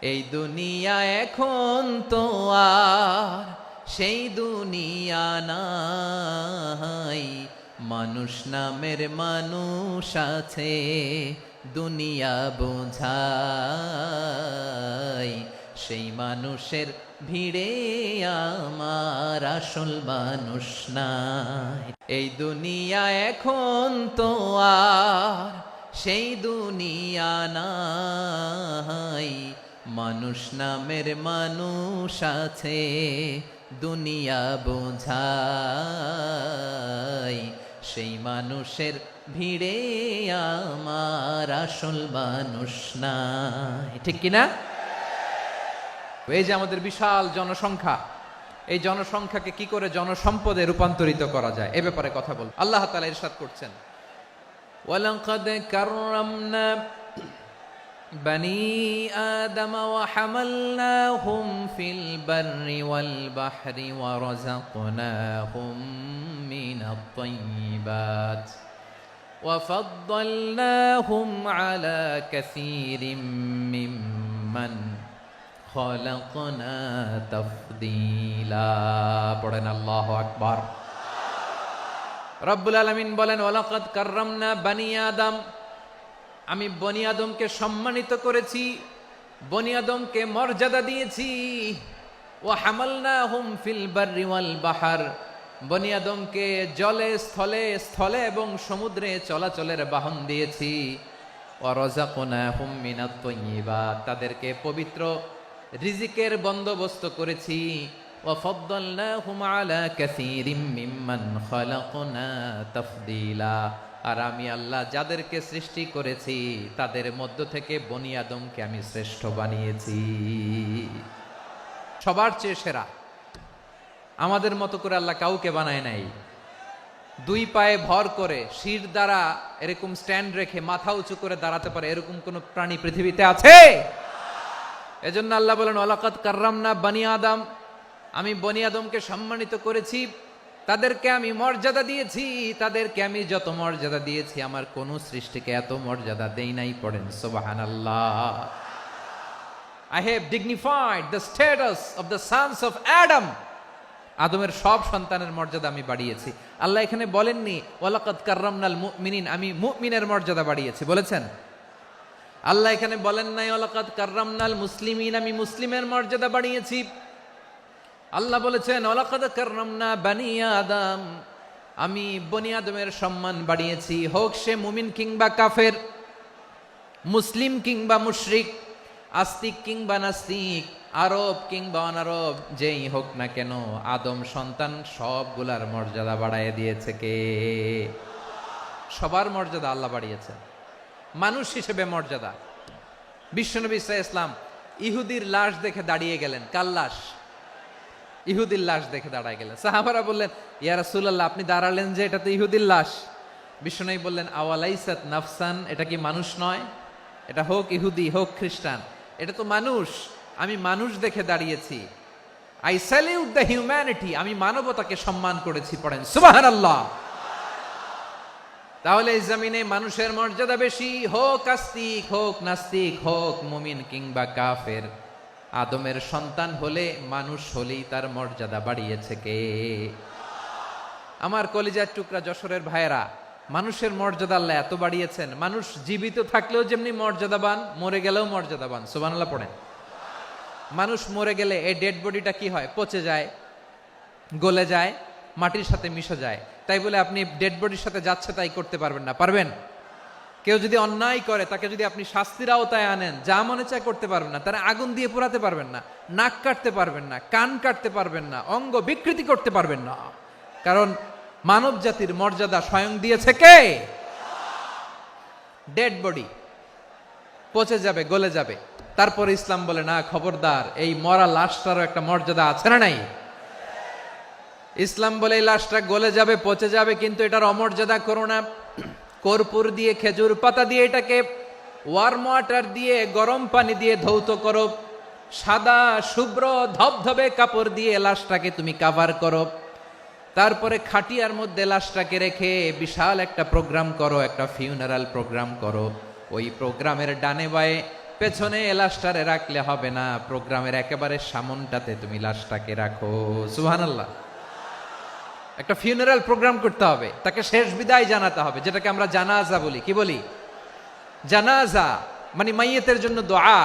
এই দুনিয়া এখন তো আর সেই দুনিয়া নাই, মানুষ নামের মানুষ আছে দুনিয়া বোঝাই, সেই মানুষের ভিড়ে আমার আসল মানুষ নাই। এই দুনিয়া এখন তো আর সেই দুনিয়া নাই, মানুষ নামের মানুষ আছে দুনিয়া বোঝাই, সেই মানুষের ভিড়ে আমার আসল মানুষ নাই। ঠিক কিনা? এই যে আমাদের বিশাল জনসংখ্যা, এই জনসংখ্যাকে কি করে জনসম্পদে রূপান্তরিত করা যায় এ ব্যাপারে কথা বল। আল্লাহ তাআলা ইরশাদ করছেন, ওয়ালাকাদ কাররামনা বনি আদম ওয়া হামালনাহুম ফিল বাররি ওয়াল বাহরি ওয়া রাযাকনাহুম মিনাত তাইয়্যিবাত ওয়া ফাদ্দালনাহুম আলা কাসীরিম মিম্মান খালাকনা তাফদীলা। পড়েন আল্লাহু আকবার। রব্বুল আলামিন বলেন, ওয়ালাকাদ কাররামনা বনি আদম, আমি বনি আদমকে সম্মানিত করেছি, বনি আদমকে মর্যাদা দিয়েছি। ওয়া হামালনাহুম ফিল বাররি ওয়াল বাহর, বনি আদমকে জলে স্থলে স্থলে এবং সমুদ্রে চলাচলের বাহন দিয়েছি। ওয়া রাযাকনাহুম মিনাত তাইয়্যিবাত, তাদেরকে পবিত্র রিজিকের বন্দোবস্ত করেছি। ওয়া ফাদ্দালনাহুম আলা কাসীরিম মিম্মান খালাকনা তাফদীলা, আর আমি আল্লাহ যাদেরকে সৃষ্টি করেছি তাদের মধ্য থেকে বনি আদমকে আমি শ্রেষ্ঠ বানিয়েছি, সবার চেয়ে সেরা। আমাদের মতো করে আল্লাহ কাউকে বানায় নাই। দুই পায়ে ভর করে শির দ্বারা এরকম স্ট্যান্ড রেখে মাথা উঁচু করে দাঁড়াতে পারে এরকম কোন প্রাণী পৃথিবীতে আছে? এজন্য আল্লাহ বলেন, ওয়ালাকাদ কাররামনা বনি আদম, আমি বনি আদমকে সম্মানিত করেছি, তাদেরকে আমি মর্যাদা দিয়েছি। তাদেরকে আমি যত মর্যাদা দিয়েছি আমার কোন সৃষ্টিকে এত মর্যাদা দেই নাই। পড়েন সুবহানাল্লাহ। I have dignified the status of the sons of Adam, আদমের সব সন্তানের মর্যাদা আমি বাড়িয়েছি। আল্লাহ এখানে বলেননি ওয়ালাকাদ কাররামনাল মুমিনিন, আমি মুমিনের মর্যাদা বাড়িয়েছি, বলেছেন? আল্লাহ এখানে বলেন নাই ওয়ালাকাদ কাররামনাল মুসলিমিন, আমি মুসলিমের মর্যাদা বাড়িয়েছি। আল্লাহ বলেছেন ওয়ালাকাদ কাররামনা বনি আদম, আমি বনি আদমের সম্মান বাড়িয়েছি, হোক সে মুমিন কিংবা কাফের, মুসলিম কিংবা মুশরিক, আস্তিক কিংবা নাস্তিক, আরব কিংবা অনারব, যেই হোক না কেন আদম সন্তান সবগুলার মর্যাদা বাড়ায় দিয়েছে কে? সবার মর্যাদা আল্লাহ বাড়িয়েছে। মানুষ হিসেবে মর্যাদা। বিশ্বনবী সাল্লাল্লাহু আলাইহি ওয়াসাল্লাম ইহুদির লাশ দেখে দাঁড়িয়ে গেলেন। কার লাশ? ইহুদির লাশ দেখে দাঁড়ায় গেলেন। সাহাবারা বললেন, ইয়া রাসূলুল্লাহ, আপনি দাঁড়ালেন যে, এটা তো ইহুদির লাশ। বিশ্বনবী বললেন, আওয়ালাইসাত নাফসান, এটা কি মানুষ নয়? এটা হোক ইহুদি হোক খ্রিস্টান, এটা তো মানুষ। আমি মানুষ দেখে দাঁড়িয়েছি। আই স্যালিউট দ্য হিউম্যানিটি, আমি মানবতাকে সম্মান করেছি। পড়েন সুবহানাল্লাহ। তাহলে এই জমিনে মানুষের মর্যাদা বেশি, হোক আস্তিক হোক নাস্তিক হোক মুমিন কিংবা কাফের। আদমের সন্তান হলে মানুষ হলেই তার মর্যাদা বাড়িয়েছে কে? আমার কলিজার টুকরা যশোরের ভাইয়েরা, মানুষের মর্যাদা আল্লাহ এত বাড়িয়েছেন, মানুষ জীবিত থাকলেও যেমনি মর্যাদাবান, মরে গেলেও মর্যাদাবান। সুবহানাল্লাহ পড়েন। মানুষ মরে গেলে এই ডেড বডিটা কি হয়? পচে যায়, গলে যায়, মাটির সাথে মিশে যায়। তাই বলে আপনি ডেড বডির সাথে যাচ্ছে তাই করতে পারবেন না। পারবেন? কেউ যদি অন্যায় করে তাকে যদি আপনি শাস্তির আওতায় আনেন, যা মনে চায় করতে পারবেন না। তারা আগুন দিয়ে পোড়াতে পারবেন না, নাক কাটতে পারবেন না, কান কাটতে পারবেন না, অঙ্গ বিকৃতি করতে পারবেন না। কারণ মানব জাতির মর্যাদা স্বয়ং দিয়েছে কে? ডেড বডি পচে যাবে, গলে যাবে। তারপরে ইসলাম বলে, না খবরদার, এই মরা লাশটারও একটা মর্যাদা আছে না নাই? ইসলাম বলে এই লাশটা গলে যাবে, পচে যাবে, কিন্তু এটার অমর্যাদা করো না। কর্পূর দিয়ে, খেজুর পাতা দিয়ে এটাকে ওয়ার্ম ওয়াটার দিয়ে, গরম পানি দিয়ে ধৌত করো। সাদা শুভ্র ধবধবে কাপড় দিয়ে লাশটাকে তুমি কাভার করো। তারপরে খাটিয়ার মধ্যে লাশটাকে রেখে বিশাল একটা প্রোগ্রাম করো, একটা ফিউনারাল প্রোগ্রাম করো। ওই প্রোগ্রামের ডানে বায়ে পেছনে লাশটারে রাখলে হবে না, প্রোগ্রামের একেবারে সামনটাতে তুমি লাশটাকে রাখো। সুবহানাল্লাহ। একটা ফিউনারাল প্রোগ্রাম করতে হবে, তাকে শেষ বিদায় জানাতে হবে, যেটাকে আমরা জানাজা বলি। কি বলি? জানাজা মানে মাইয়েতের জন্য দোয়া,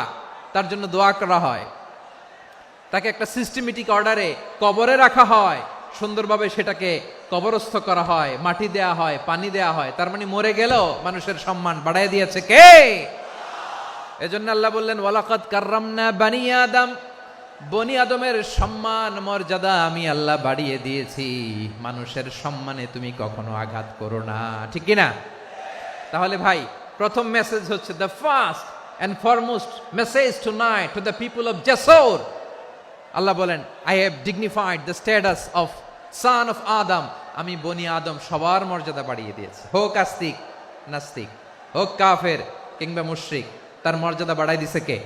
তার জন্য দোয়া করা হয়, তাকে একটা সিস্টেমেটিক অর্ডারে কবরে রাখা হয়, সুন্দরভাবে সেটাকে কবরস্থ করা হয়, মাটি দেয়া হয়, পানি দেয়া হয়। তার মানে মরে গেলেও মানুষের সম্মান বাড়ায় দিয়েছে কে? এজন্য আল্লাহ বললেন ওয়ালাকাদ কাররামনা বানি আদম, বনি আদমের সম্মান মর্যাদা আমি আল্লাহ বাড়িয়ে দিয়েছি। মানুষের সম্মানে তুমি কখনো আঘাত করো না, ঠিক কি না? তাহলে ভাই, প্রথম মেসেজ হচ্ছে the first and foremost message tonight to the people of জাসর। আল্লাহ বলেন I have dignified the status of son of Adam. আমি বনি আদম সবার মর্যাদা বাড়িয়ে দিয়েছি, হোক আস্তিক নাস্তিক, হোক কাফের কিংবা মুশরিক, তার মর্যাদা বাড়াই দিছে কে?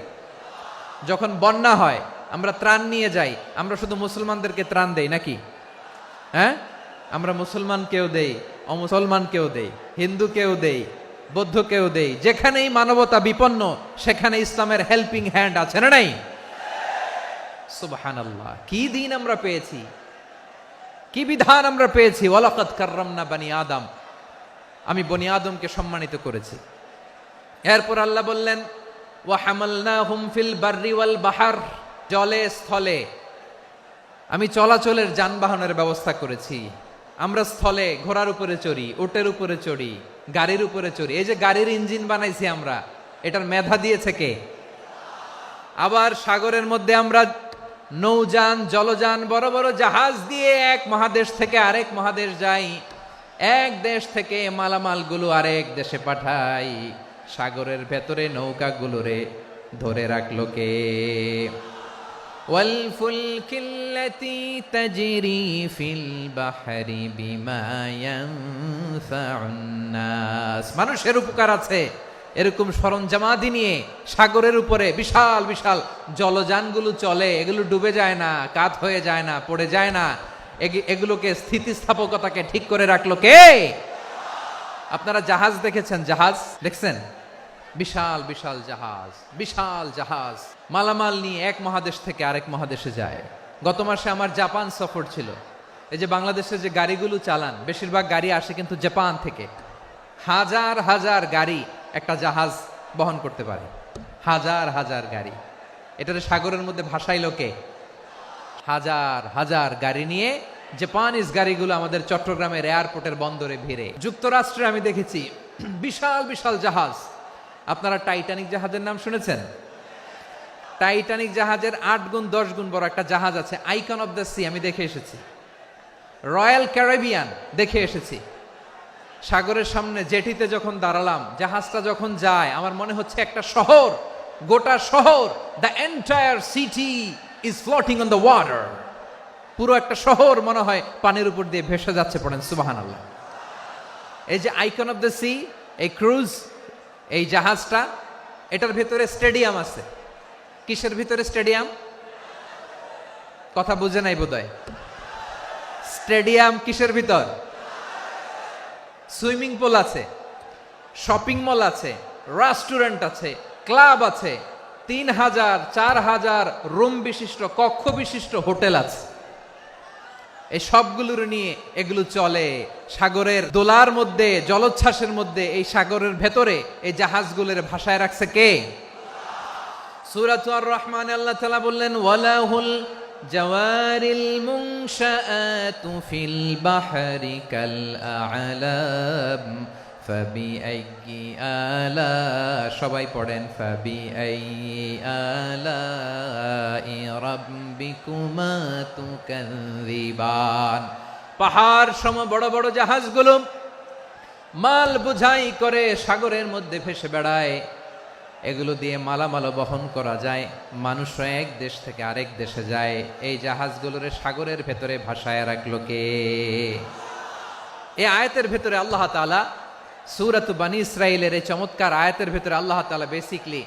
যখন বন্যা হয় আমরা ত্রাণ নিয়ে যাই, আমরা শুধু মুসলমানদেরকে ত্রাণ দেই নাকি? হ্যাঁ, আমরা মুসলমানকেও দেই, অমুসলমানকেও দেই, হিন্দুকেও দেই, বৌদ্ধকেও দেই। যেখানেই মানবতা বিপন্ন সেখানে ইসলামের হেল্পিং হ্যান্ড আছে না নাই? সুবহানাল্লাহ। কি দিন আমরা পেয়েছি, কি বিধান আমরা পেয়েছি। ওয়ালাকাদ কাররামনা বানি আদম, আমি বনি আদমকে সম্মানিত করেছি। এরপর আল্লাহ বললেন ওয়া হামালনাহুম ফিল বাররি ওয়াল বাহর, জলে স্থলে আমি চলাচলের যানবাহনের ব্যবস্থা করেছি। আমরা স্থলে ঘোড়ার উপরে চড়ি, উটের উপরে চড়ি, গাড়ির উপরে চড়ি। এই যে গাড়ির ইঞ্জিন বানাইছি আমরা, এটার মেধা দিয়েছে কে? আবার সাগরের মধ্যে আমরা নৌযান, জলযান, বড় বড় জাহাজ দিয়ে এক মহাদেশ থেকে আরেক মহাদেশ যাই, এক দেশ থেকে মালামালগুলো আরেক দেশে পাঠাই। সাগরের ভেতরে নৌকাগুলোরে ধরে রাখলো কে? ওয়াল ফুলকিল্লাতি তাজরি ফিল বাহরি বিমা ইয়ানফাউন নাস। মানুষের উপকার আছে এরকম সরঞ্জামাদি নিয়ে সাগরের উপরে বিশাল বিশাল জলযানগুলো চলে, এগুলো ডুবে যায় না, কাত হয়ে যায় না, পড়ে যায় না। এগুলোকে স্থিতিস্থাপকতাকে ঠিক করে রাখলো কে? আপনারা জাহাজ দেখেছেন? জাহাজ দেখছেন? বিশাল বিশাল জাহাজ, বিশাল জাহাজ মালামাল নিয়ে এক মহাদেশ থেকে আরেক মহাদেশে যায়। গত মাসে আমার জাপান সফর ছিল। এই যে বাংলাদেশে যে গাড়িগুলো চালান, বেশিরভাগ গাড়ি আসে কিন্তু জাপান থেকে। হাজার হাজার গাড়ি একটা জাহাজ বহন করতে পারে, হাজার হাজার গাড়ি। এটারে সাগরের মধ্যে ভাসাইলো কে? হাজার হাজার গাড়ি নিয়ে জাপানিজ গাড়িগুলো আমাদের চট্টগ্রামের এয়ারপোর্টের বন্দরে ভিড়ে। যুক্তরাষ্ট্রে আমি দেখেছি বিশাল বিশাল জাহাজ। আপনারা টাইটানিক জাহাজের নাম শুনেছেন? টাইটানিক জাহাজের 8 গুণ 10 গুণ বড় একটা জাহাজ আছে, আইকন অফ দ্য সি, আমি দেখে এসেছি। রয়্যাল ক্যারিবিয়ান দেখে এসেছি। সাগরের সামনে জেটিতে যখন দাঁড়ালাম, জাহাজটা যখন যায়, আমার মনে হচ্ছে একটা শহর, গোটা শহর, the entire city is floating on the water. পুরো একটা শহর মনে হয় পানির উপর দিয়ে ভেসে যাচ্ছে। পড়েন সুবহানাল্লাহ। এই যে আইকন অফ দ্য সি, এই ক্রুজ, এই জাহাজটা, এটার ভিতরে স্টেডিয়াম আছে। কিসের ভিতরে স্টেডিয়াম? কথা বুঝে নাই বোধহয়। স্টেডিয়াম কিসের ভিতর? সুইমিং পুল আছে, শপিং মল আছে, রেস্টুরেন্ট আছে, ক্লাব আছে, 3000 4000 রুম বিশিষ্ট, কক্ষ বিশিষ্ট হোটেল আছে। এই সবগুলোর নিয়ে এগুলো চলে সাগরের দোলার মধ্যে, জলোচ্ছ্বাসের মধ্যে। এই সাগরের ভেতরে এই জাহাজগুলোর ভাষায় রাখছে কে? সূরাতুর আর রহমানে আল্লাহ তাআলা বললেন ওয়ালাহুল জাওয়ারিল মুনশাআতু ফিল বাহরি কাল আ'লাম ফাবিআইয়ি আলা, সবাই পড়েন ফাবিআইয়ি আলাই রাব্বিকুমা তুকাযিবান। পাহাড় সম বড় বড় জাহাজগুলো মাল বোঝাই করে সাগরের মধ্যে ভেসে বেড়ায়। এগুলো দিয়ে মালামাল বহন করা যায়, মানুষরা এক দেশ থেকে আরেক দেশে যায়। এই জাহাজগুলোর সাগরের ভেতরে ভাসায় রাখলো কে? এই আয়াতের ভেতরে আল্লাহ তাআলা সূরাত বানী ইসরাঈলের এই চমৎকার আয়াতের ভেতরে আল্লাহ তাআলা বেসিক্যালি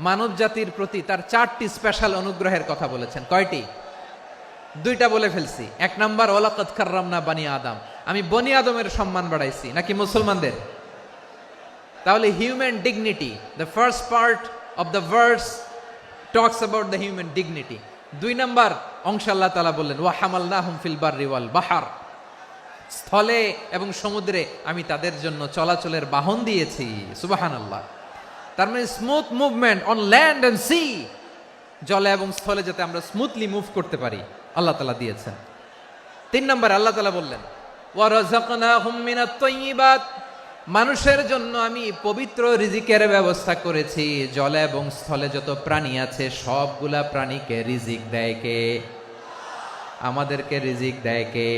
মানব জাতির প্রতি তার 4টি স্পেশাল অনুগ্রহের কথা বলেছেন। কয়টি? 2টা বলে ফেলছি। 1 নাম্বার ওয়ালাকাদ কাররামনা বানি আদম, আমি বনি আদমের সম্মান বাড়াইছি, নাকি মুসলমানদের? তাহলে human dignity, the first part of the verse talks about the human dignity. 2 number অংশ আল্লাহ তাআলা বললেন ওয়া হামালনাহুম ফিল বাররি ওয়াল বাহর, স্থলে এবং সমুদ্রে আমি তাদের জন্য চলাচলের বাহন দিয়েছি। সুবহানাল্লাহ। তার মানে smooth movement on land and sea, জলে এবং স্থলে যাতে আমরা স্মুথলি মুভ করতে পারি আল্লাহ তাআলা দিয়েছেন। 3 নম্বরে আল্লাহ তাআলা বললেন ওয়া রাযাকনাহুম মিনাত তাইয়্যিবাত, মানুষের জন্য আমি পবিত্র রিজিকের ব্যবস্থা করেছি। জলে এবং স্থলে যত প্রাণী আছে সবগুলা প্রাণীকে রিজিক দেয় কে? আমাদেরকে রিজিক দেয় কে?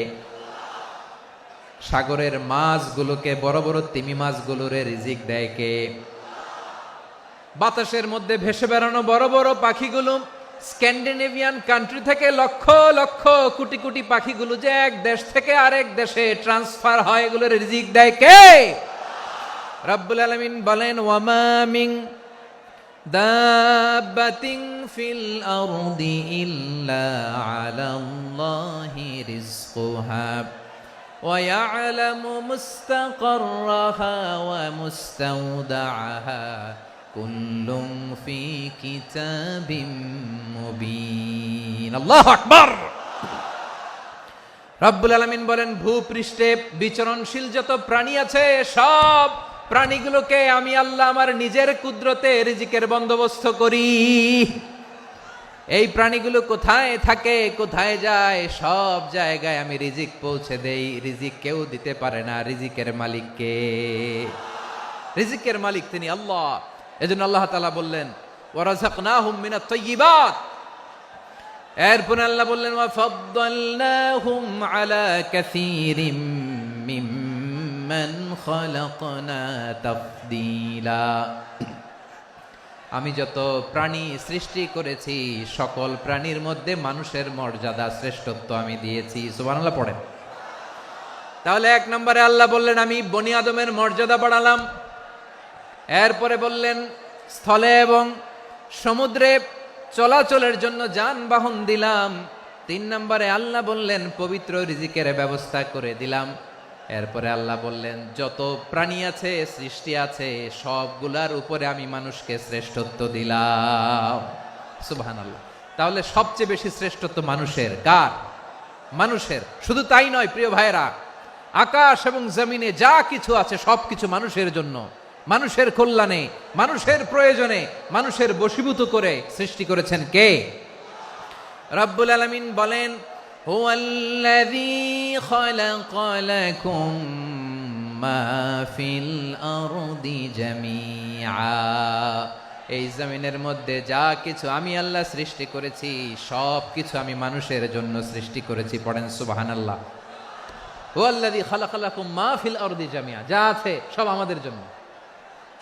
সাগরের মাছগুলোকে, বড় বড় তিমি মাছগুলোরে রিজিক দেয় কে? বাতাসের মধ্যে ভেসে বেড়ানো বড় বড় পাখিগুলো, স্ক্যান্ডিনেভিয়ান কান্ট্রি থেকে লক্ষ লক্ষ কোটি কোটি পাখিগুলো যে এক দেশ থেকে আরেক দেশে ট্রান্সফার হয়, এগুলোর রিজিক দেয় কে? রব্বুল আলামিন বলেন ওয়ামা মিন দাব্বাতিন ফিল আরদি ইল্লা আলাল্লাহি রিজকুহা ওয়া ইয়ালামু মুস্তাকাররাহা ওয়া মুস্তাওদাআহা কুল্লুম ফি কিতাবিম মুবিন। আল্লাহু আকবার। রব্বুল আলামিন বলেন ভূপৃষ্ঠে বিচরণশীল যত প্রাণী আছে সব প্রাণীগুলোকে আমি আল্লাহ আমার নিজের কুদরতে রিজিকের বন্দোবস্ত করি। এই প্রাণীগুলো কোথায় থাকে, কোথায় যায়, সব জায়গায় আমি রিজিক পৌঁছে দেই। রিজিক কেউ দিতে পারে না, রিজিকের মালিক কে? রিজিকের মালিক তিনি আল্লাহ। এজন্য আল্লাহ তাআলা বললেন ওয়া রাযাকনাহুম মিনাত তাইয়্যিবাত। এরপর আল্লাহ বললেন ওয়া ফাদ্দালনাহুম আলা কাসীরিম মিম্মান খালাকনা তাফদীলা। আমি যত প্রাণী সৃষ্টি করেছি সকল প্রাণীর মধ্যে মানুষের মর্যাদা শ্রেষ্ঠত্ব আমি দিয়েছি। সুবহানাল্লাহ পড়েন। তাহলে 1 নম্বরে আল্লাহ বললেন আমি বনি আদমের মর্যাদা বাড়ালাম। এরপরে বললেন স্থলে এবং সমুদ্রে চলাচলের জন্য যানবাহন দিলাম। 3 নম্বরে আল্লাহ বললেন পবিত্র রিজিকের ব্যবস্থা করে দিলাম। এরপরে আল্লাহ বললেন যত প্রাণী আছে, সৃষ্টি আছে, সবগুলার উপরে আমি মানুষকে শ্রেষ্ঠত্ব দিলাম। সুবহানাল্লাহ। তাহলে সবচেয়ে বেশি শ্রেষ্ঠত্ব মানুষের। কার? মানুষের। শুধু তাই নয় প্রিয় ভাইরা, আকাশ এবং জমিনে যা কিছু আছে সবকিছু মানুষের জন্য, মানুষের কল্যাণে, মানুষের প্রয়োজনে, মানুষের বশীভূত করে সৃষ্টি করেছেন কে? রব্বুল আলামিন বলেন হুয়াল্লাযী খালাকা লাকুম মা ফিল আরদি জামিআ। এই জমিনের মধ্যে যা কিছু আমি আল্লাহ সৃষ্টি করেছি সব কিছু আমি মানুষের জন্য সৃষ্টি করেছি। পড়েন সুবহানাল্লাহ। হুয়াল্লাযী খালাকা লাকুম মা ফিল আরদি জামিআ, যা আছে সব আমাদের জন্য,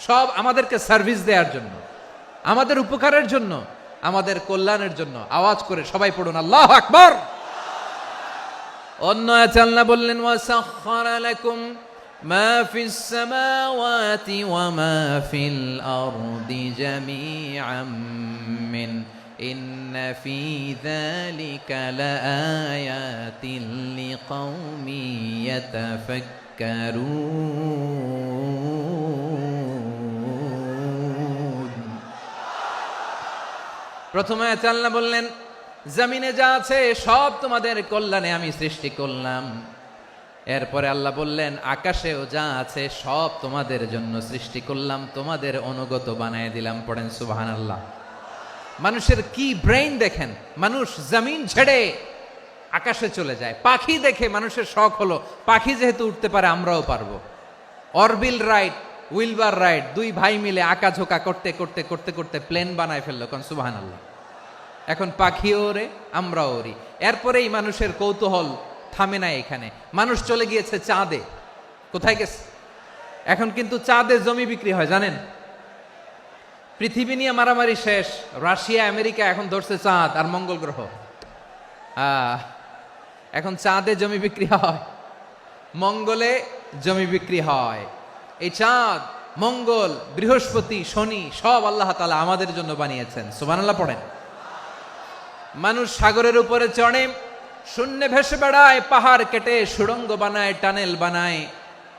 সব আমাদেরকে সার্ভিস দেওয়ার জন্য, আমাদের উপকারের জন্য, আমাদের কল্যাণের জন্য। আওয়াজ করে সবাই পড়ুন আল্লাহু আকবার। অন্য আয়াতে আল্লাহ বললেন ওয়াসাখখারা লাকুম মা ফিস সামাওয়াতি ওয়া মা ফিল আরদি জামিআম মিন ইন্না ফি যালিকা লাআয়াতিন লিকাউমিন ইয়াতাফাক্কারুন। প্রথমে আয়াতে আল্লাহ বললেন জমিনে যা আছে সব তোমাদের কল্যাণে আমি সৃষ্টি করলাম। এরপরে আল্লাহ বললেন আকাশেও যা আছে সব তোমাদের জন্য সৃষ্টি করলাম, তোমাদের অনুগত বানায় দিলাম। পড়েন সুবহানাল্লাহ। মানুষের কি ব্রেইন দেখেন, মানুষ জমিন ছেড়ে আকাশে চলে যায়। পাখি দেখে মানুষের শখ হলো পাখি যেহেতু উঠতে পারে আমরাও পারবো। অরবিল রাইট, উইলবার রাইট, 2 ভাই মিলে আঁকাঝোঁকা করতে করতে করতে করতে প্লেন বানায় ফেললো। কোন সুবহানাল্লাহ। এখন পাখিও ওরে, আমরাও ওরি। এরপরেই মানুষের কৌতূহল থামে না এখানে। মানুষ চলে গিয়েছে চাঁদে। কোথায় গেছে? এখন কিন্তু চাঁদে জমি বিক্রি হয় জানেন। পৃথিবী নিয়ে মারামারি শেষ। রাশিয়া আমেরিকা এখন ধরছে চাঁদ আর মঙ্গল গ্রহ। এখন চাঁদে জমি বিক্রি হয়, মঙ্গলে জমি বিক্রি হয়। এই চাঁদ, মঙ্গল, বৃহস্পতি, শনি সব আল্লাহ তাআলা আমাদের জন্য বানিয়েছেন। সুবহানাল্লাহ পড়েন। মানুষ সাগরের উপরে চড়ে, শূন্যে ভেসে বেড়ায়, পাহাড় কেটে সুড়ঙ্গ বানায়, টানেল বানায়।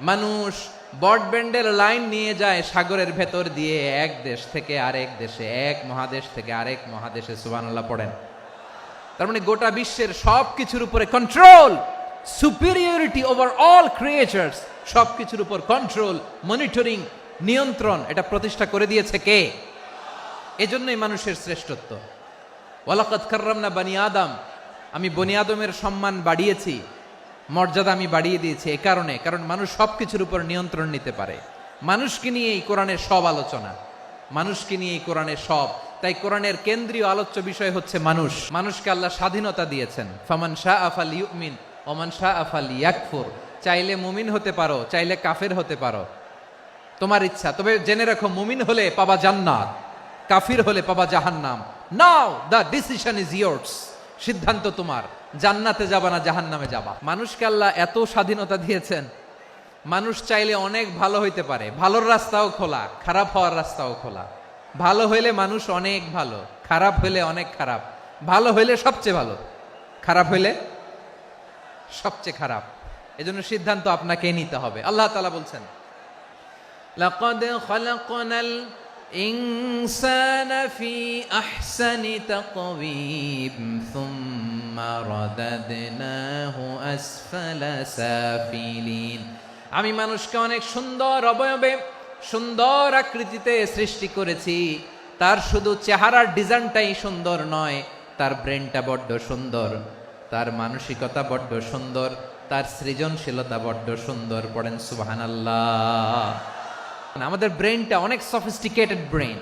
মানুষ বট ব্যান্ডের লাইন নিয়ে যায় সাগরের ভেতর দিয়ে, এক দেশ থেকে আরেক দেশে, এক মহাদেশ থেকে আরেক মহাদেশে। সুবহানাল্লাহ পড়েন। তার মানে গোটা বিশ্বের সব কিছুর উপরে control, superiority over all creatures, সব কিছুর উপর কন্ট্রোল, মনিটরিং, নিয়ন্ত্রণ, এটা প্রতিষ্ঠা করে দিয়েছে কে? এজন্যই মানুষের শ্রেষ্ঠত্ব। ওয়ালাকাদ কাররামনা বানি আদম, আমি বনি আদমের সম্মান বাড়িয়েছি, মর্যাদা আমি বাড়িয়ে দিয়েছি এই কারণে, কারণ মানুষ সবকিছুর উপর নিয়ন্ত্রণ নিতে পারে। মানুষকে নিয়ে এই কোরআনের সব আলোচনা, মানুষকে নিয়ে এই কোরআনের সব। তাই কোরআনের কেন্দ্রীয় আলোচ্য বিষয় হচ্ছে মানুষ। মানুষকে আল্লাহ স্বাধীনতা দিয়েছেন। ফামান শাআ ফালইউমিন ওয়া মান শাআ ফালইয়াকফুর। চাইলে মুমিন হতে পারো, চাইলে কাফের হতে পারো, তোমার ইচ্ছা। তবে জেনে রাখো, মুমিন হলে পাবা জান্নাত, কাফির হলে পাবা জাহান্নাম। নাও দ্য ডিসিশন ইজ ইয়ার্স। সিদ্ধান্ত তোমার, জান্নাতে যাবা না জাহান্নামে যাবা। মানুষকে আল্লাহ এত স্বাধীনতা দিয়েছেন, মানুষ চাইলে অনেক ভালো হইতে পারে। ভালোর রাস্তাও খোলা, খারাপ হওয়ার রাস্তাও খোলা। ভালো হইলে মানুষ অনেক ভালো, খারাপ হইলে অনেক খারাপ। ভালো হইলে সবচেয়ে ভালো, খারাপ হইলে সবচেয়ে খারাপ। এজন্য সিদ্ধান্ত আপনাকেই নিতে হবে। আল্লাহ তাআলা বলছেন, লাকাদ খালাকনাল ইনসানা ফি আহসানি তাকওয়িম সুম্মা রাদাদনাহু আসফালা সাফিলিন। আমি মানুষকে অনেক সুন্দর অবয়বে, সুন্দর আকৃতিতে সৃষ্টি করেছি। তার শুধু চেহারার ডিজাইনটাই সুন্দর নয়, তার ব্রেনটা বড্ড সুন্দর, তার মানসিকতা বড্ড সুন্দর, তার সৃজনশীলতা বড্ড সুন্দর। পড়েন সুবহানাল্লাহ। আমাদের ব্রেনটা অনেক সফিস্টিকেটেড ব্রেন,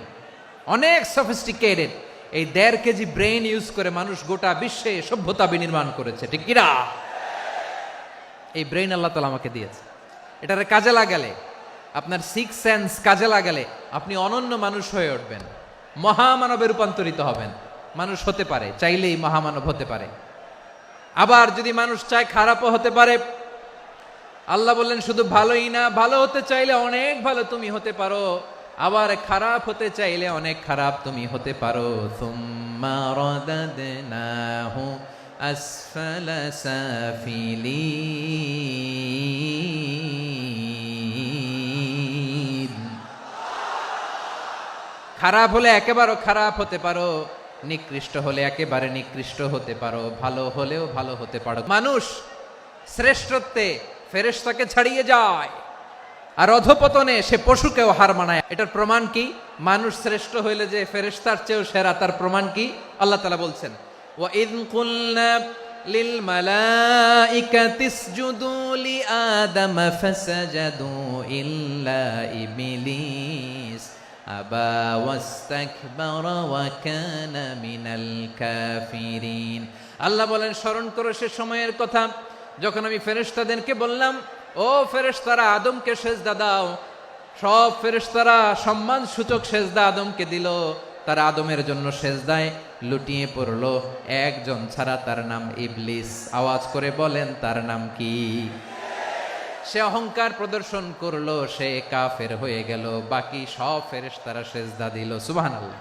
অনেক সফিস্টিকেটেড। এই 1.5 কেজি ব্রেন ইউজ করে মানুষ গোটা বিশ্বে সভ্যতা বিনির্মাণ করেছে, ঠিক কিনা? এই ব্রেন আল্লাহ তাআলা আমাকে দিয়েছে। এটারে কাজে লাগালে, আপনার 6 সেন্স কাজে লাগালে আপনি অনন্য মানুষ হয়ে উঠবেন, মহামানবে রূপান্তরিত হবেন। মানুষ হতে পারে, চাইলেই মহামানব হতে পারে। আবার যদি মানুষ চায় খারাপও হতে পারে। আল্লাহ বললেন শুধু ভালোই না, ভালো হতে চাইলে অনেক ভালো তুমি হতে পারো, আবার খারাপ হতে চাইলে অনেক খারাপ তুমি হতে পারো। সুম্মা রাদাদনাহু আসফালা সাফিলিন। খারাপ হলে একেবারে খারাপ হতে পারো, নিকৃষ্ট হলে একেবারে নিকৃষ্ট হতে পারো, ভালো হলেও ভালো হতে পারো। মানুষ শ্রেষ্ঠত্বে ফেরেশতাকে ছাড়িয়ে যায়, আর অধপতনে সে পশুকেও হার মানায়। এটার প্রমাণ কি? মানুষ শ্রেষ্ঠ হইলে যে ফেরেশতার চেয়েও সেরা, তার প্রমাণ কি? আল্লাহ তাআলা বলছেন, ওয়া ইয কুলনা লিল মালাইকাতি ইসজুদু লি আদম ফাসাজাদু ইল্লা ইবলিস আবা ওয়াস্তাকবারা ওয়া কানা মিনাল কাফিরিন। আল্লাহ বলেন, স্মরণ করো সে সময়ের কথা যখন আমি ফেরেশতাদেরকে বললাম, ও ফেরেশতারা আদমকে সেজদা দাও। সব ফেরেশতারা সম্মান সূচক সেজদা আদমকে দিল। তারা আদমের জন্য সেজদায় লুটিয়ে পড়লো, একজন ছাড়া, তার নাম ইবলিস। আওয়াজ করে বলেন, তার নাম কি? সে অহংকার প্রদর্শন করলো, সে কাফের হয়ে গেল। বাকি সব ফেরেশতারা সেজদা দিল। সুবহানাল্লাহ।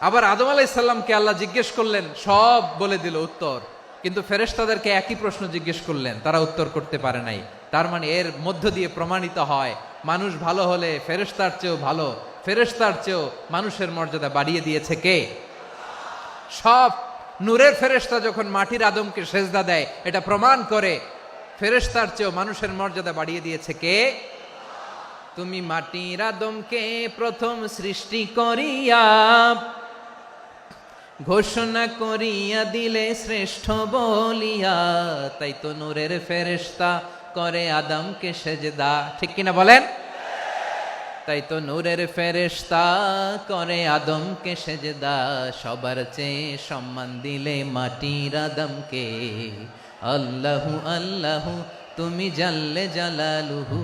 আবার আদম আলাইহিস সালামকে আল্লাহ জিজ্ঞেস করলেন, সব বলে দিল উত্তর, কিন্তু ফেরেশতাদেরকে একই প্রশ্ন জিজ্ঞেস করলেন, তারা উত্তর করতে পারে নাই। তার মানে এর মধ্য দিয়ে প্রমাণিত হয়, মানুষ ভালো হলে ফেরেশতার চেয়েও ভালো, ফেরেশতার চেয়েও মানুষের মর্যাদা বাড়িয়ে দিয়েছে কে? সব নূরের ফেরেশতা যখন মাটির আদমকে সেজদা দেয়, এটা প্রমাণ করে ফেরেশতার চেয়েও মানুষের মর্যাদা বাড়িয়ে দিয়েছে কে? তুমি মাটির আদমকে প্রথম সৃষ্টি করিয়া ঘোষণা করিয়া দিলে শ্রেষ্ঠ বলিয়া, তাই তো নূরের ফেরেশতা করে আদমকে সেজদা। ঠিক কিনা বলেন? তাই তো নূরের ফেরেশতা করে আদমকে সেজদা। সবার চেয়ে সম্মান দিলে মাটির আদমকে। আল্লাহু আল্লাহু তুমি জাল্লে জালালুহু,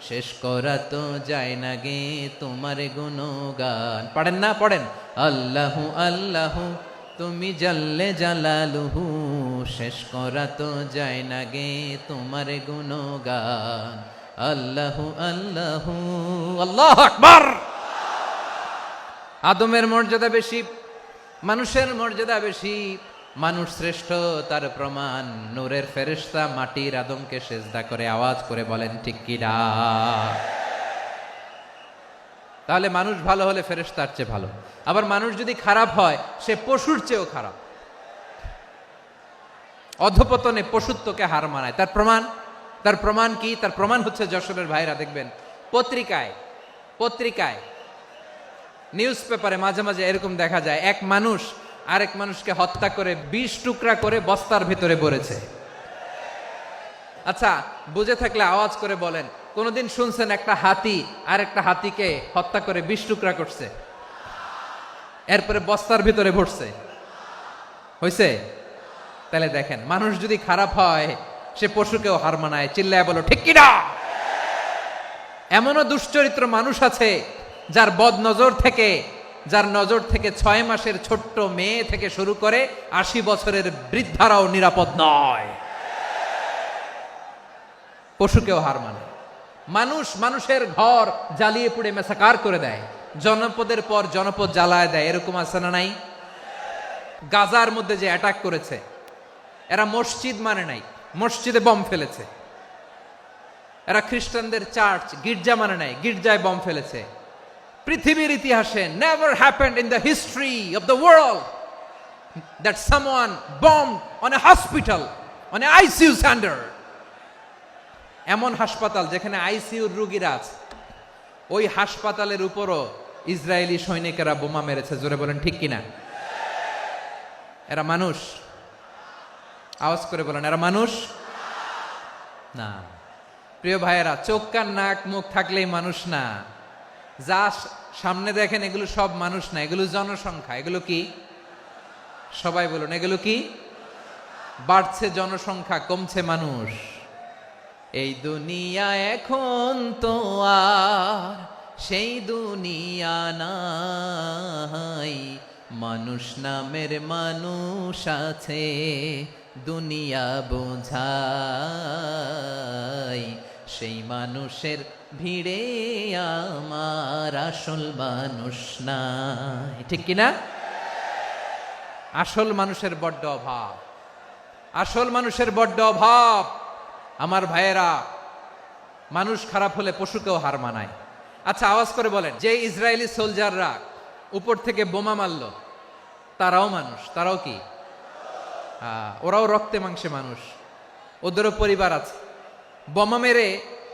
শেষ করা তো যায় না গে তোমার গুণগান। পড়েন না? পড়েন। আল্লাহু আল্লাহু তুমি জাল্লে জালালুহু, শেষ করা তো যায় না গে তোমার গুণগান। আল্লাহু আল্লাহু। আল্লাহু আকবার। আদমের মর্যাদা বেশি, মানুষের মর্যাদা বেশি, মানুষ শ্রেষ্ঠ তার প্রমাণ, নূরের ফেরেশতা মাটির আদমকে সেজদা করে আওয়াজ করে বলেন ঠিক কিনা। তাহলে মানুষ ভালো হলে ফেরেশতার চেয়ে ভালো। আবার মানুষ যদি খারাপ হয় সে পশুর চেয়েও খারাপ, অধপতনে পশুত্বকে হার মানায়। তার প্রমাণ কি? তার প্রমাণ হচ্ছে যশোরের ভাইরা দেখবেন পত্রিকায় নিউজ পেপারে মাঝে মাঝে এরকম দেখা যায়, এক মানুষ আরেক মানুষকে হত্যা করে 20 টুকরা করে বস্তার ভেতরে ভরেছে। আচ্ছা, বুঝে থাকলে আওয়াজ করে বলেন, কোনদিন শুনছেন একটা হাতি আর একটা হাতিকে হত্যা করে 20 টুকরা করছে, এরপরে বস্তার ভিতরে ভরছে? হইছে? তাহলে দেখেন, মানুষ যদি খারাপ হয় সে পশুকেও হার মানায়। চিল্লায় বলো ঠিক কিনা। এমনও দুশ্চরিত্র মানুষ আছে যার নজর থেকে 6 মাসের ছোট্ট মেয়ে থেকে শুরু করে 80 বছরের বৃদ্ধারাও নিরাপদ নয়। পশুকেও হার মানে। মানুষের ঘর জ্বালিয়ে পুড়ে মেসাকার করে দেয়, জনপদের পর জনপদ জ্বালায় দেয়। এরকম আছে না নাই? গাজার মধ্যে যে অ্যাটাক করেছে, এরা মসজিদ মানে নাই, মসজিদে বম ফেলেছে। এরা খ্রিস্টানদের চার্চ গির্জা মানে নাই, গির্জায় বম ফেলেছে। পৃথিবীর ইতিহাসে never happened in the history of the world that someone bombed on a hospital, on a ICU center. এমন হাসপাতাল যেখানে আইসিইউর রোগীরা আছে, ওই হাসপাতালের উপরও ইসরায়েলি সৈনিকেরা বোমা মেরেছে। জোরে বলেন ঠিক কিনা। এরা মানুষ? আওয়াজ করে বলেন, এরা মানুষ না। প্রিয় ভাইয়েরা, চোখ কান নাক মুখ থাকলেই মানুষ না। যা সামনে দেখেন এগুলো সব মানুষ না, এগুলো জনসংখ্যা। এগুলো কি? সবাই বলুন, এগুলো কি? বাড়ছে জনসংখ্যা, কমছে মানুষ। এই দুনিয়া এখন তো আর সেই দুনিয়া নাই, মানুষ নামের মানুষ আছে দুনিয়া বোঝাই, সেই মানুষের ভিড়ে আমার আসল মানুষ নাই। ঠিক কিনা? আসল মানুষের বড্ড অভাব, আসল মানুষের বড্ড অভাব। আমার ভাইয়েরা, মানুষ খারাপ হলে পশুকেও হার মানায়। আচ্ছা, আওয়াজ করে বলেন, যে ইসরায়েলি সোলজাররা উপর থেকে বোমা মারল তারাও মানুষ? তারাও কি? ওরাও রক্তে মাংসে মানুষ, ওদেরও পরিবার আছে। বোমা মেরে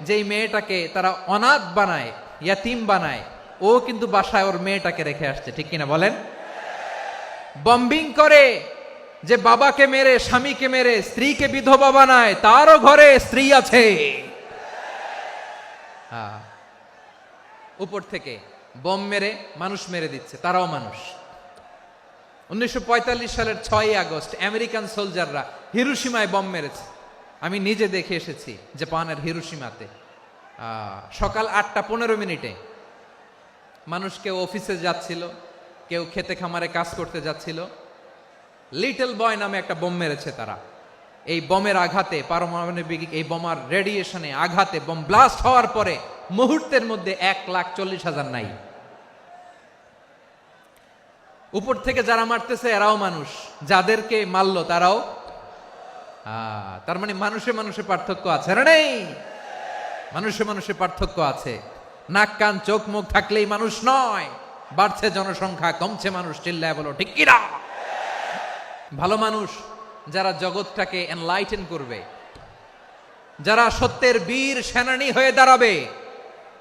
যেই মেয়েটাকে তারা অনাথ বানায়, ইয়াতিম বানায়, ও কিন্তু বাসায় ওর মেয়েটাকে রেখে আসছে। ঠিক কিনা বলেন? বম্বিং করে যে বাবাকে মেরে, স্বামীকে মেরে স্ত্রীকে বিধবা বানায়, তারও ঘরে স্ত্রী আছে। উপর থেকে বম মেরে মানুষ মেরে দিচ্ছে, তারাও মানুষ। 1945 সালের 6 আগস্ট আমেরিকান সোলজাররা হিরোশিমায় বম মেরেছে। আমি নিজে দেখে এসেছি জাপানের হিরোশিমাতে। সকাল 8:15 মানুষ কেউ অফিসে যাচ্ছিল, কেউ খেতে খামারে কাজ করতে যাচ্ছিল। লিটল বয় নামে একটা বোম মেরেছে তারা। এই বোমের আঘাতে, পারমাণবিক এই বোমার রেডিয়েশনে আঘাতে, বোম ব্লাস্ট হওয়ার পরে মুহূর্তের মধ্যে 1,40,000 নাই। উপর থেকে যারা মারতেছে এরাও মানুষ, যাদেরকে মারলো তারাও। তার মানে মানুষে মানুষে পার্থক্য আছে না? নেই? মানুষে মানুষে পার্থক্য আছে। নাক কান চোখ মুখ থাকলেই মানুষ নয়। বাড়ছে জনসংখ্যা, কমছে মানুষ। চিল্লায় বলো ঠিক কিনা। ভালো মানুষ যারা জগৎটাকে এনলাইটেন করবে, যারা সত্যের বীর সেনানী হয়ে দাঁড়াবে,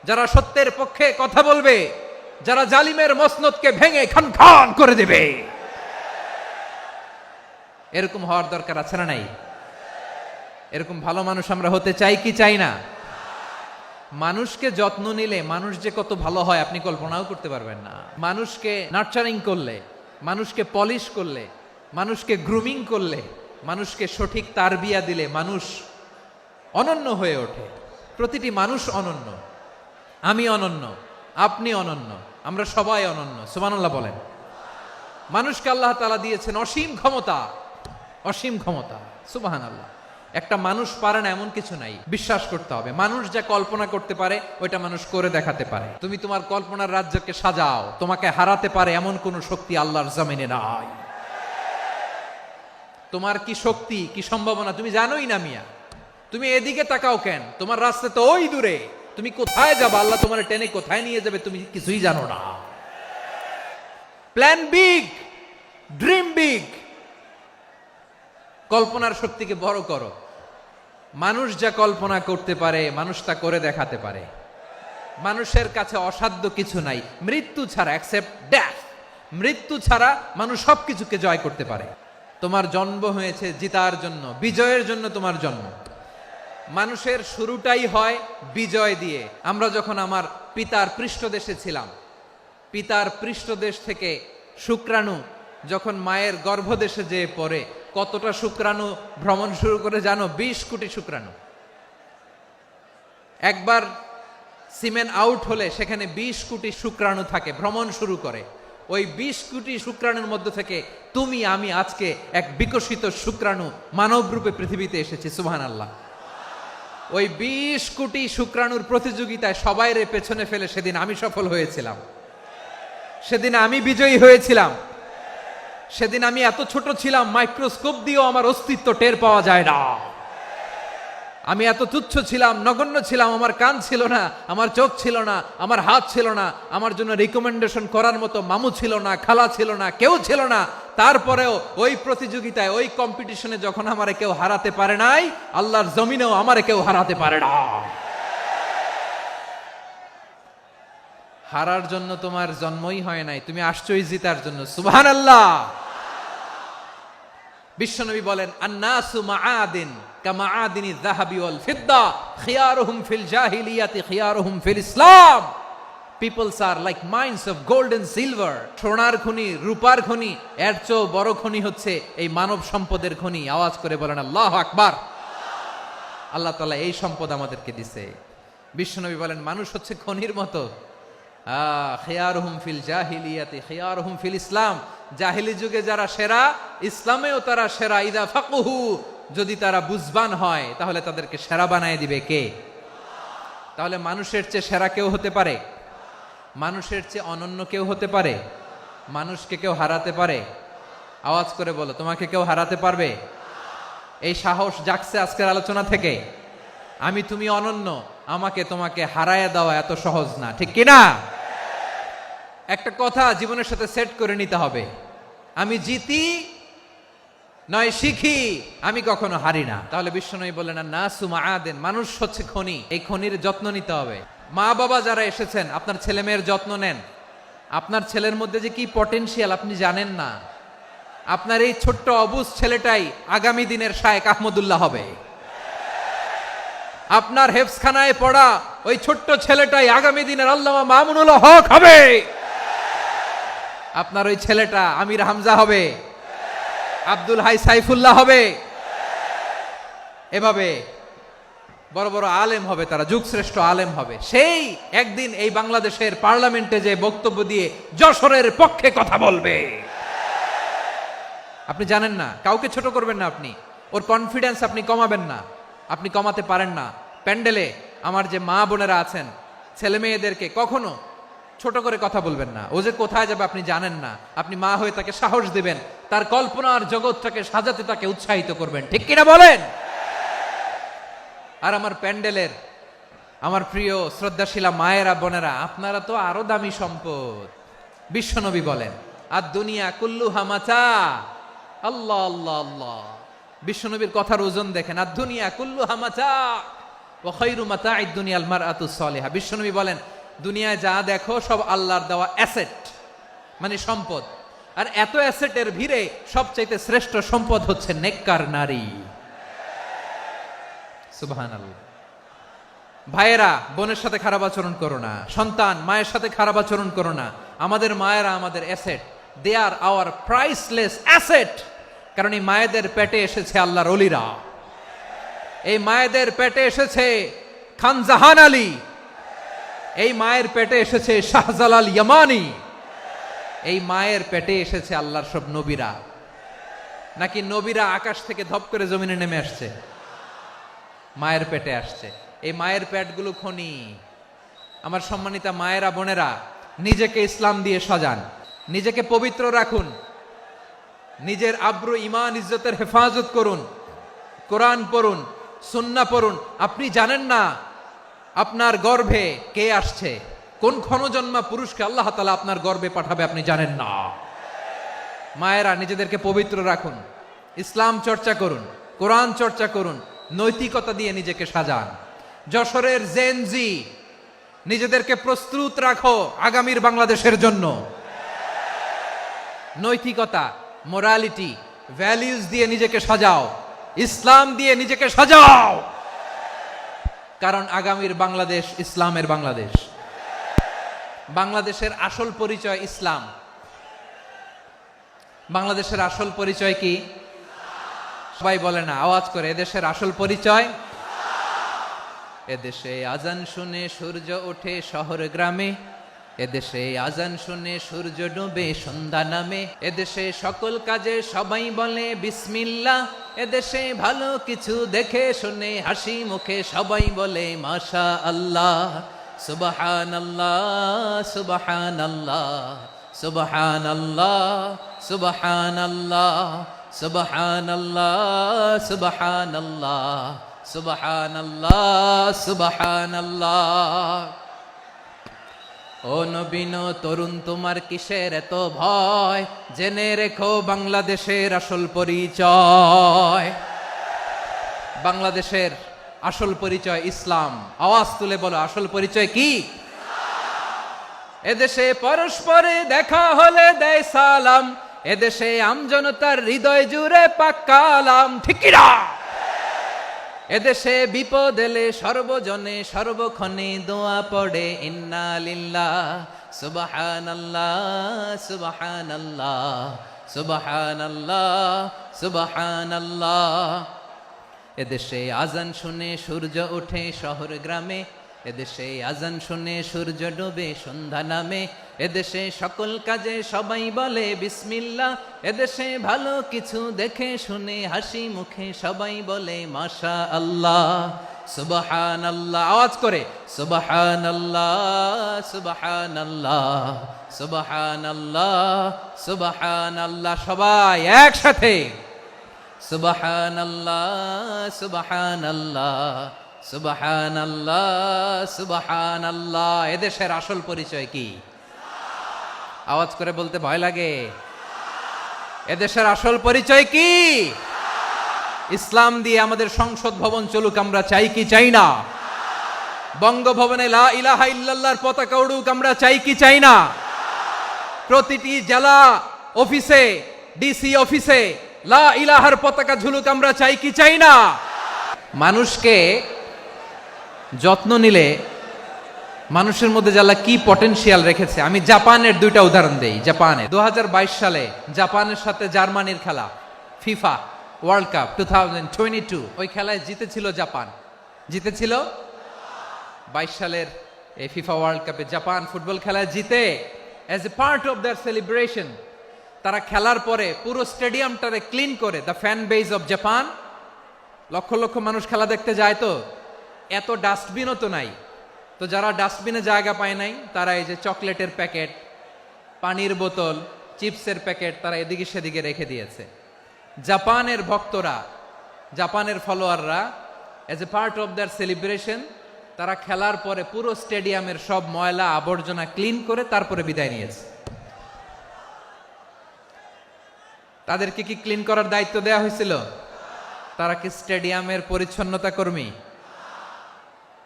যারা সত্যের পক্ষে কথা বলবে, যারা জালিমের মসনদকে ভেঙে খান খান করে দেবে, এরকম হওয়ার দরকার আছে না নাই? এরকম ভালো মানুষ আমরা হতে চাই কি চাই না? মানুষকে যত্ন নিলে মানুষ যে কত ভালো হয় আপনি কল্পনাও করতে পারবেন না। মানুষকে নার্চারিং করলে, মানুষকে পলিশ করলে, মানুষকে গ্রুমিং করলে, মানুষকে সঠিক তারবিয়া দিলে মানুষ অনন্য হয়ে ওঠে। প্রতিটি মানুষ অনন্য। আমি অনন্য, আপনি অনন্য, আমরা সবাই অনন্য। সুবহানাল্লাহ বলেন। মানুষকে আল্লাহ তাআলা দিয়েছেন অসীম ক্ষমতা, অসীম ক্ষমতা। সুবহানাল্লাহ। একটা মানুষ পারে না এমন কিছু নাই, বিশ্বাস করতে হবে। মানুষ যা কল্পনা করতে পারে ওইটা মানুষ করে দেখাতে পারে। তুমি তোমার কল্পনার রাজ্যকে সাজাও, তোমাকে হারাতে পারে এমন কোন শক্তি আল্লাহর জমিনে নাই। তোমার কি শক্তি, কি সম্ভাবনা তুমি জানোই না মিয়া। তুমি এদিকে তাকাও কেন? তোমার রাস্তা তো ওই দূরে। তুমি কোথায় যাবে, আল্লাহ তোমার টেনে কোথায় নিয়ে যাবে তুমি কিছুই জানো না। প্ল্যান বিগ, ড্রিম বিগ, কল্পনার শক্তিকে বড় করো। মানুষ যা কল্পনা করতে পারে মানুষ তা করে দেখাতে পারে। মানুষের কাছে অসাধ্য কিছু নাই, মৃত্যু ছাড়া, এক্সেপ্ট ডেথ। মৃত্যু ছাড়া মানুষ সবকিছুকে জয় করতে পারে। তোমার জন্ম হয়েছে জিতার জন্য, বিজয়ের জন্য তোমার জন্ম। মানুষের শুরুটাই হয় বিজয় দিয়ে। আমরা যখন আমার পিতার পৃষ্ঠদেশে ছিলাম, পিতার পৃষ্ঠদেশ থেকে শুক্রাণু যখন মায়ের গর্ভদেশে যেয়ে পড়ে, কতটা শুক্রাণু ভ্রমণ শুরু করে জানো? 20 কোটি শুক্রাণু। একবার সিমেন আউট হলে সেখানে 20 কোটি শুক্রাণু থাকে, ভ্রমণ শুরু করে। ওই 20 কোটি শুক্রাণুর মধ্য থেকে তুমি আমি আজকে এক বিকশিত শুক্রাণু মানব রূপে পৃথিবীতে এসেছি। সুবহানাল্লাহ। ওই 20 কোটি শুক্রাণুর প্রতিযোগিতায় সবাইরে পেছনে ফেলে সেদিন আমি সফল হয়েছিলাম, সেদিন আমি বিজয়ী হয়েছিলাম। সেদিন আমি এত ছোট ছিলাম, মাইক্রোস্কোপ দিয়েও আমার অস্তিত্ব টের পাওয়া যায় না। আমি এত তুচ্ছ ছিলাম, নগণ্য ছিলাম। আমার কান ছিল না, আমার চোখ ছিল না, আমার হাত ছিল না, আমার জন্য রিকমেন্ডেশন করার মতো মামু ছিল না, খালা ছিল না, কেউ ছিল না। তারপরেও ওই প্রতিযোগিতায়, ওই কম্পিটিশনে যখন আমারে কেউ হারাতে পারে নাই, আল্লাহর জমিনেও আমারে কেউ হারাতে পারে না। হারার জন্য তোমার জন্মই হয় নাই, তুমি আসছোই জিতার জন্য। সুবহানাল্লাহ। বিশ্বনবী বলেন, আন্নাসু মাআদিন কামাআদিনি যাহাবি ওয়াল ফিদ্দা খিয়ারুহুম ফিল জাহিলিয়াতি খিয়ারুহুম ফিল ইসলাম। Peoples are like mines of gold and silver. সোনার খনি, রূপার খনি, এর চেয়েও বড় খনি হচ্ছে এই মানব সম্পদের খনি। আওয়াজ করে বলেন আল্লাহু আকবার। আল্লাহ তাআলা এই সম্পদ আমাদেরকে দিছে। বিশ্বনবী বলেন, মানুষ হচ্ছে খনির মতো। খিয়ারুহুম ফিল জাহিলিয়াতি খিয়ারুহুম ফিল ইসলাম। জাহিলি যুগে যারা সেরা, ইসলামেও তারা সেরা। ইদা ফাকুহু, যদি তারা বুঝবান হয় তাহলে তাদেরকে সেরা বানায় দিবে কে? তাহলে মানুষের চেয়ে সেরা কেউ হতে পারে? মানুষের চেয়ে অনন্য কেউ হতে পারে? মানুষকে কেউ হারাতে পারে? আওয়াজ করে বলো, তোমাকে কেউ হারাতে পারবে? এই সাহস জাগছে আজকের আলোচনা থেকে। আমি তুমি অনন্য, আমাকে তোমাকে হারায় দেওয়া এত সহজ না, ঠিক কিনা? একটা কথা জীবনের সাথে সেট করে নিতে হবে, আমি জিতি নয় শিখি, আমি কখনো হারি না। তাহলে বিশ্বনবী বললেন, নাসু মাআদিন, মানুষ হচ্ছে খনি। এই খনির যত্ন নিতে হবে। মা বাবা যারা এসেছেন, আপনার ছেলে মেয়ের যত্ন নেন। আপনার ছেলের মধ্যে যে কি পটেনশিয়াল আপনি জানেন না। আপনার এই ছোট্ট অবুজ ছেলেটাই আগামী দিনের শায়েখ আহমদুল্লাহ হবে। আপনার হেফজখানায় পড়া ওই ছোট্ট ছেলেটাই আগামী দিনের আল্লামা মামুনুল হক হবে। আপনার ওই ছেলেটা আমির হামজা হবে, আব্দুল হাই সাইফুল্লাহ হবে। এভাবে বড় বড় আলেম হবে, তারা যুগশ্রেষ্ঠ আলেম হবে। সেই একদিন এই বাংলাদেশের পার্লামেন্টে যে বক্তব্য দিয়ে যশোরের পক্ষে কথা বলবে। আপনি জানেন না, কাউকে ছোট করবেন না আপনি। ওর কনফিডেন্স আপনি কমাবেন না, আপনি কমাতে পারেন না। প্যান্ডেলে আমার যে মা বোনেরা আছেন, ছেলে মেয়েদেরকে কখনো ছোট করে কথা বলবেন না। ও যে কোথায় যাবে আপনি জানেন না। আপনি মা হয়ে তাকে সাহস দিবেন, তার কল্পনার জগৎটাকে সাজাতে তাকে উৎসাহিত করবেন, ঠিক কিনা বলেন? আর আমার প্যান্ডেলের আমার প্রিয় শ্রদ্ধাশীলা মায়েরা বোনেরা, আপনারা তো আরো দামি সম্পদ। বিশ্বনবী বলেন, আর দুনিয়া কুল্লুহা মাতা। আল্লাহ আল্লাহ আল্লাহ। বিশ্বনবীর কথার ওজন দেখেন, আর দুনিয়া কুল্লুহা মাতা ওয়া খায়রু মাতা'আদ দুনিয়াল মারআতুস সালিহা। বিশ্বনবী বলেন, দুনিয়ায় যা দেখো সব আল্লাহর দেওয়া অ্যাসেট, মানে সম্পদ। আর এত অ্যাসেটের ভিড়ে সবচাইতে শ্রেষ্ঠ সম্পদ হচ্ছে নেককার নারী। সুবহানাল্লাহ। ভাইয়েরা, বোনের সাথে খারাপ আচরণ করো না। সন্তান মায়ের সাথে খারাপ আচরণ করো না। আমাদের মায়েরা আমাদের asset, they are our priceless asset. কারণ এই মায়েদের পেটে এসেছে আল্লাহর ওলিরা। এই মায়েদের পেটে এসেছে খান জাহান আলী। এই মায়ের পেটে এসেছে শাহজালাল ইয়ামানি। এই মায়ের পেটে এসেছে আল্লাহর সব নবীরা। নাকি নবীরা আকাশ থেকে ধপ করে জমিনে নেমে আসছে? মায়ের পেটে আসছে। এই মায়ের পেটগুলো খনি। আমার সম্মানিতা মায়েরা বোনেরা, নিজেকে ইসলাম দিয়ে সাজান, নিজেকে পবিত্র রাখুন। নিজের আব্রু ইমান ইজ্জতের হেফাজত করুন, কোরআন পড়ুন, সুন্নাহ পড়ুন। আপনি জানেন না আপনার গর্ভে কে আসছে, কোন ক্ষণজন্মা পুরুষকে আল্লাহ তাআলা আপনার গর্ভে পাঠাবে আপনি জানেন না। মায়েরা নিজেদেরকে পবিত্র রাখুন, ইসলাম চর্চা করুন, কোরআন চর্চা করুন, নৈতিকতা দিয়ে নিজেকে সাজান। যশোরের জেনজি, নিজেদেরকে প্রস্তুত রাখো আগামীর বাংলাদেশের জন্য। নৈতিকতা, মোরালিটি, ভ্যালিউজ দিয়ে নিজেকে সাজাও, ইসলাম দিয়ে নিজেকে সাজাও, কারণ আগামীর বাংলাদেশ ইসলামের বাংলাদেশ। বাংলাদেশের আসল পরিচয় ইসলাম। বাংলাদেশের আসল পরিচয় কি? সবাই বলে না, আওয়াজ করে, এদেশের আসল পরিচয়। এদেশে আজান শুনে সূর্য ওঠে শহর গ্রামে, এদেশে আজান শুনে সূর্য ডুবে সন্ধ্যা নামে, এদেশে সকল কাজে সবাই বলে বিসমিল্লাহ, এদেশে ভালো কিছু দেখে শুনে হাসি মুখে সবাই বলে মাশা আল্লাহ। সুবহানাল্লাহ সুবহানাল্লাহ সুবহানাল্লাহ সুবহানাল্লাহ সুবহানাল্লাহ সুবহানাল্লাহ সুবহানাল্লাহ সুবহানাল্লাহ। ও নবীন তরুণ, তোমার কিসের এত ভয়? জেনে রেখো বাংলাদেশের আসল পরিচয়। বাংলাদেশের আসল পরিচয় ইসলাম। আওয়াজ তুলে বলো, আসল পরিচয় কি? এদেশে পরস্পরে দেখা হলে দেয় সালাম, এদেশে আমজনতার হৃদয় জুড়ে পাক্কালাম, ঠিক কি না? এদেশে বিপদ এলে সর্বজনে সর্বক্ষণে দোয়া পড়ে ইন্না লিল্লাহ সুবহানাল্লাহ সুবহানাল্লাহ সুবহানাল্লাহ সুবহানাল্লাহ। এদেশে আজান শুনে সূর্য ওঠে শহর গ্রামে, এদেশে আজান শুনে সূর্য ডুবে সন্ধ্যা নামে, এদেশে সকল কাজে সবাই বলে বিসমিল্লাহ, এদেশে ভালো কিছু দেখে শুনে হাসি মুখে সবাই বলে মাশা আল্লাহ। সুবহানাল্লাহ, আওয়াজ করে সুবহানাল্লাহ সুবহানাল্লাহ সুবহানাল্লাহ সুবহানাল্লাহ। সবাই একসাথে সুবহানাল্লাহ সুবহানাল্লাহ সুবহানাল্লাহ সুবহানাল্লাহ। এদেশের আসল পরিচয় কি? আওয়াজ করে বলতে ভয় লাগে। এদেশের আসল পরিচয় কি? ইসলাম দিয়ে আমাদের সংসদ ভবন চলুক, আমরা চাই কি চাই না? বঙ্গভবনে লা ইলাহা ইল্লাল্লাহর পতাকা উড়ুক, আমরা চাই কি চাই না? প্রতিটি জেলা অফিসে, ডিসি অফিসে লা ইলাহার পতাকা ঝুলুক, আমরা চাই কি চাই না? মানুষকে যত্ন নিলে মানুষের মধ্যে যারা কি পটেনশিয়াল রেখেছে। আমি জাপানের দুইটা উদাহরণ দেই। জাপানে 2022 সালে জাপানের সাথে জার্মানির খেলা, ফিফা ওয়ার্ল্ড কাপ 2022, ওই খেলায় জিতেছিল জাপান। জিতেছিল 22 সালের এই ফিফা ওয়ার্ল্ড কাপে জাপান ফুটবল খেলায় জিতে। As a part of their celebration তারা খেলার পরে পুরো স্টেডিয়ামটারে ক্লিন করে, the fan base of Japan, লক্ষ লক্ষ মানুষ খেলা দেখতে যায়, তো এত ডাস্টবিনও তো নাই, তো যারা ডাস্টবিনে জায়গা পায় নাই তারা এই যে চকলেটের প্যাকেট, পানির বোতল, চিপসের প্যাকেট তারা এদিকে সেদিকে রেখে দিয়েছে। জাপানের ভক্তরা, জাপানের ফলোয়াররা as a part of their celebration তারা খেলার পরে পুরো স্টেডিয়ামের সব ময়লা আবর্জনা ক্লিন করে তারপরে বিদায় নিয়েছে। তাদেরকে কি ক্লিন করার দায়িত্ব দেওয়া হয়েছিল? তারা কি স্টেডিয়ামের পরিচ্ছন্নতা কর্মী?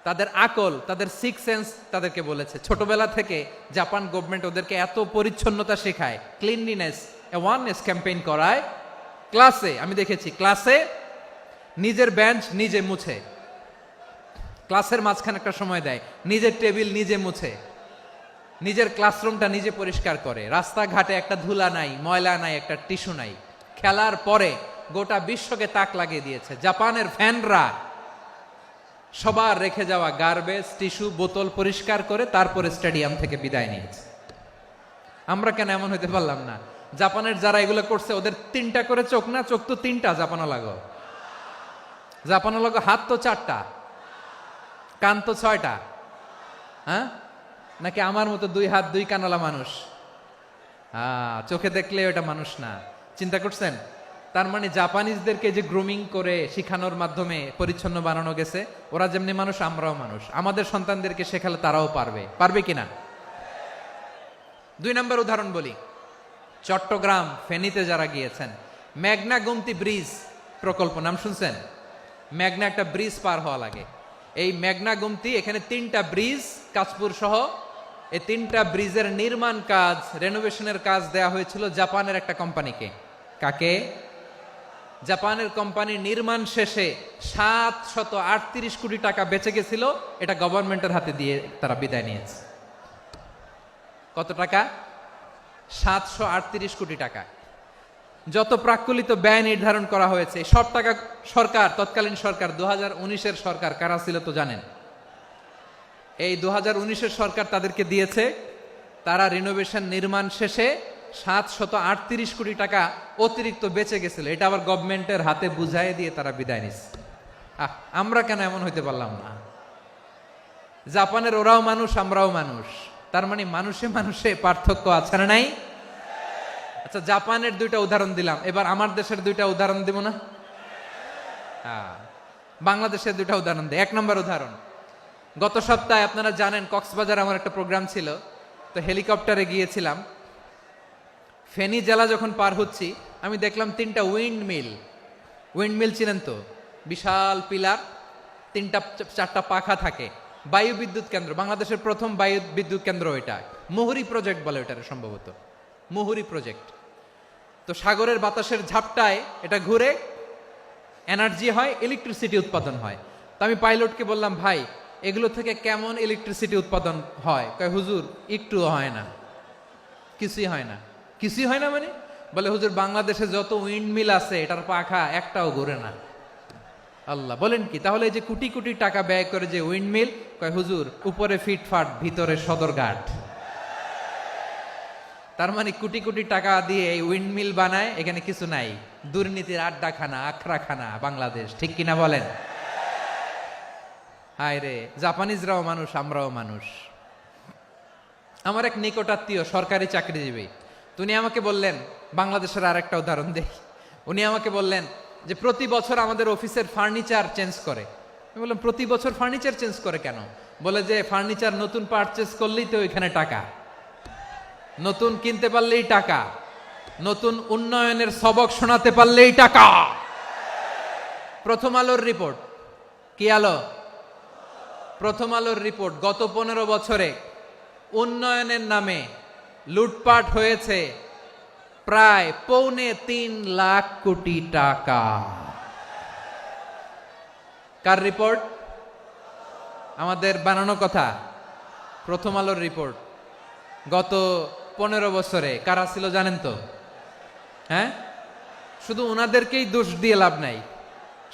তাদের আকল, তাদের সিক্স সেন্স তাদেরকে বলেছে। ছোটবেলা থেকে জাপান গভর্নমেন্ট ওদেরকে এত পরিচ্ছন্নতা শেখায়, ক্লিনলিনেস অ্যাওয়ারনেস ক্যাম্পেইন করায়। ক্লাসে আমি দেখেছি, ক্লাসে নিজের বেঞ্চ নিজে মুছে, ক্লাসের মাঝখানে একটা সময় দেয়, নিজের টেবিল নিজে মুছে, নিজের ক্লাসরুমটা নিজে পরিষ্কার করে। রাস্তাঘাটে একটা ধুলা নাই, ময়লা নাই, একটা টিস্যু নাই। খেলার পরে গোটা বিশ্বকে তাক লাগিয়ে দিয়েছে। জাপানের ফ্যানরা সবার রেখে যাওয়া গার্বেজ, টিস্যু, বোতল পরিষ্কার করে তারপরে স্টেডিয়াম থেকে বিদায় নিয়েছে। আমরা কেন এমন হইতে পারলাম না? জাপানের যারা এগুলো করছে ওদের 3টা করে চোখ না? চোখ তো 3টা জাপানো লাগো, জাপানো লাগো। হাত তো 4টা, কান তো 6টা। হ্যাঁ, নাকি আমার মতো 2 হাত 2 কানওয়ালা মানুষ? চোখে দেখলে ওটা মানুষ না। চিন্তা করছেন? তার মানে জাপানিজদেরকে যে গ্রুমিং করে শিখানোর মাধ্যমে পরিচ্ছন্ন বানানো গেছে, ওরা যেমনি মানুষ আমরাও মানুষ, আমাদের সন্তানদেরকে শেখালে তারাও পারবে। পারবে কিনা? 2 নম্বর উদাহরণ বলি। চট্টগ্রাম ফেনীতে যারা গিয়েছেন, মেঘনা গোমতী ব্রিজ প্রকল্প নাম শুনছেন? মেঘনা একটা ব্রিজ পার হওয়া লাগে। এই মেঘনা গোমতী, এখানে 3টা ব্রিজ কাঁচপুর সহ, এই 3টা ব্রিজের নির্মাণ কাজ, রেনোভেশনের কাজ দেয়া হয়েছিল জাপানের একটা কোম্পানিকে। কাকে? জাপানের কোম্পানি। নির্মাণ শেষে 738 কোটি টাকা বেঁচে গেছিল, এটা গভর্নমেন্টের হাতে দিয়ে তারা বিদায় নিয়েছে। কত টাকা? 738 কোটি টাকা। যত প্রাক্কলিত ব্যয় নির্ধারণ করা হয়েছে সব টাকা সরকার, তৎকালীন সরকার 2019-এর সরকার, কারা ছিল তো জানেন? এই 2019-এর সরকার তাদেরকে দিয়েছে। তারা রিনোভেশন নির্মাণ শেষে 738 কোটি টাকা অতিরিক্ত বেঁচে গেছিল, এটা আবার গভর্নমেন্টের হাতে বুঝাই দিয়ে তারা বিদায় নিচ্ছে। আমরা কেন এমন হইতে পারলাম না? জাপানের ওরাও মানুষ, আমরাও মানুষ, তার মানে মানুষে মানুষে পার্থক্য আছে না নাই? আচ্ছা, জাপানের 2টা উদাহরণ দিলাম, এবার আমার দেশের 2টা উদাহরণ দিব না? বাংলাদেশের 2টা উদাহরণ দিই। 1 নম্বর উদাহরণ, গত সপ্তাহে আপনারা জানেন কক্সবাজার আমার একটা প্রোগ্রাম ছিল, তো হেলিকপ্টারে গিয়েছিলাম। ফেনী জেলা যখন পার হচ্ছি, আমি দেখলাম 3টা উইন্ডমিল চিনেন তো? বিশাল পিলার, 3টা-4টা পাখা থাকে। বায়ু বিদ্যুৎ কেন্দ্র, বাংলাদেশের প্রথম বায়ু বিদ্যুৎ কেন্দ্র এটা। মুহুরী প্রজেক্ট বলে এটার, সম্ভবত মুহুরী প্রজেক্ট। তো সাগরের বাতাসের ঝাপটায় এটা ঘুরে এনার্জি হয়, ইলেকট্রিসিটি উৎপাদন হয়। তো আমি পাইলটকে বললাম, ভাই এগুলো থেকে কেমন ইলেকট্রিসিটি উৎপাদন হয়? কয়, হুজুর একটু হয় না, কিছুই হয় না। কিছুই হয় না মানে? বলে, হুজুর বাংলাদেশে যত উইন্ডমিল আছে এটার পাখা একটাও ঘুরে না। আল্লাহ, বলেন কি? তাহলে এই যে কোটি কোটি টাকা ব্যয় করে যে উইন্ডমিল, কয় হুজুর উপরে ফিটফাট, ভিতরে সদরঘাট। তার মানে কোটি কোটি টাকা দিয়ে এই উইন্ডমিল বানায়, এখানে কিছু নাই। দুর্নীতির আড্ডাখানা, আখড়াখানা বাংলাদেশ, ঠিক কিনা বলেন? হায় রে, জাপানিজরাও মানুষ, আমরাও মানুষ। আমার এক নিকটাত্মীয় সরকারি চাকরিজীবী, উনি আমাকে বললেন, বাংলাদেশের আর একটা উদাহরণ দেই। উনি আমাকে বললেন যে প্রতি বছর আমাদের অফিসের ফার্নিচার চেঞ্জ করে। আমি বললাম, প্রতি বছর ফার্নিচার চেঞ্জ করে কেন? বলে যে ফার্নিচার নতুন পারচেজ করলেই তো ওইখানে টাকা, নতুন কিনতে পারলেই টাকা, নতুন উন্নয়নের সবক শোনাতে পারলেই টাকা। প্রথম আলোর রিপোর্ট, কি আলো? প্রথম আলোর রিপোর্ট, গত 15 বছরে উন্নয়নের নামে লুটপাট হয়েছে প্রায় 3.25 লাখ কোটি টাকা। কার রিপোর্ট? আমাদের বানানো কথা। প্রথম আলোর রিপোর্ট। গত 15 বছরে কারা ছিল জানেন তো? হ্যাঁ, শুধু ওনাদেরকেই দোষ দিয়ে লাভ নাই।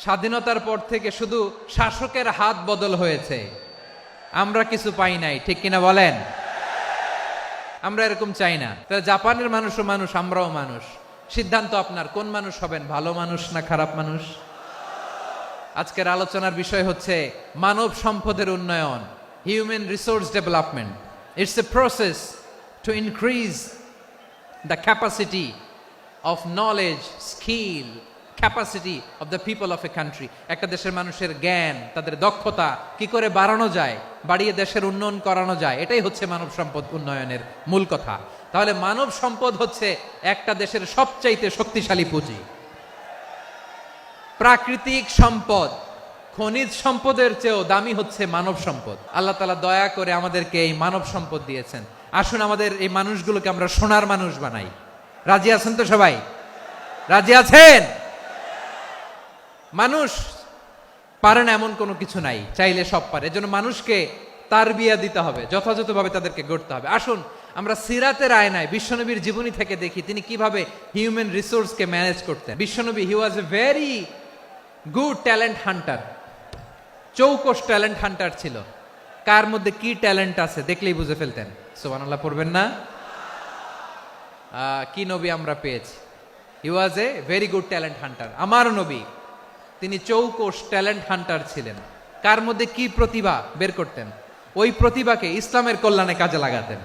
স্বাধীনতার পর থেকে শুধু শাসকের হাত বদল হয়েছে, আমরা কিছু পাই নাই, ঠিক কিনা বলেন? আমরা এরকম চাই না। তাহলে জাপানের মানুষও মানুষ, আমরাও মানুষ। সিদ্ধান্ত আপনার, কোন মানুষ হবেন, ভালো মানুষ না খারাপ মানুষ? আজকের আলোচনার বিষয় হচ্ছে মানব সম্পদের উন্নয়ন, human resource development. It's a process to increase the capacity of knowledge, skill, capacity of the people of a country. একটা দেশের মানুষের জ্ঞান, তাদের দক্ষতা কি করে বাড়ানো যায়, বাড়িয়ে দেশের উন্নয়ন করানো যায়, এটাই হচ্ছে মানব সম্পদ উন্নয়নের মূল কথা। তাহলে মানব সম্পদ হচ্ছে একটা দেশের সবচাইতে শক্তিশালী পুঁজি। প্রাকৃতিক সম্পদ, খনিজ সম্পদের চেয়েও দামি হচ্ছে মানব সম্পদ। আল্লাহ তাআলা দয়া করে আমাদেরকে এই মানব সম্পদ দিয়েছেন। আসুন আমাদের এই মানুষগুলোকে আমরা সোনার মানুষ বানাই। রাজি আছেন তো সবাই? রাজি আছেন? মানুষ পারে না এমন কোনো কিছু নাই, চাইলে সব পারে। এজন্য মানুষকে তারবিয়া দিতে হবে, যথাযথভাবে তাদেরকে গড়তে হবে। আসুন আমরা সিরাতের আয়নায় বিশ্বনবীর জীবনী থেকে দেখি তিনি কিভাবে হিউম্যান রিসোর্সকে ম্যানেজ করতেন। বিশ্বনবী, he was a very good talent hunter, চৌকস ট্যালেন্ট হান্টার ছিল। কার মধ্যে কি ট্যালেন্ট আছে দেখলেই বুঝে ফেলতেন। সুবহানাল্লাহ পড়বেন না? কি নবী আমরা পেয়েছি! He was a very good talent hunter. আমার নবী, তিনি চৌকস ট্যালেন্ট হান্টার ছিলেন। কার মধ্যে কি প্রতিভা বের করতেন, ওই প্রতিভাকে ইসলামের কল্যাণে কাজে লাগাতেন।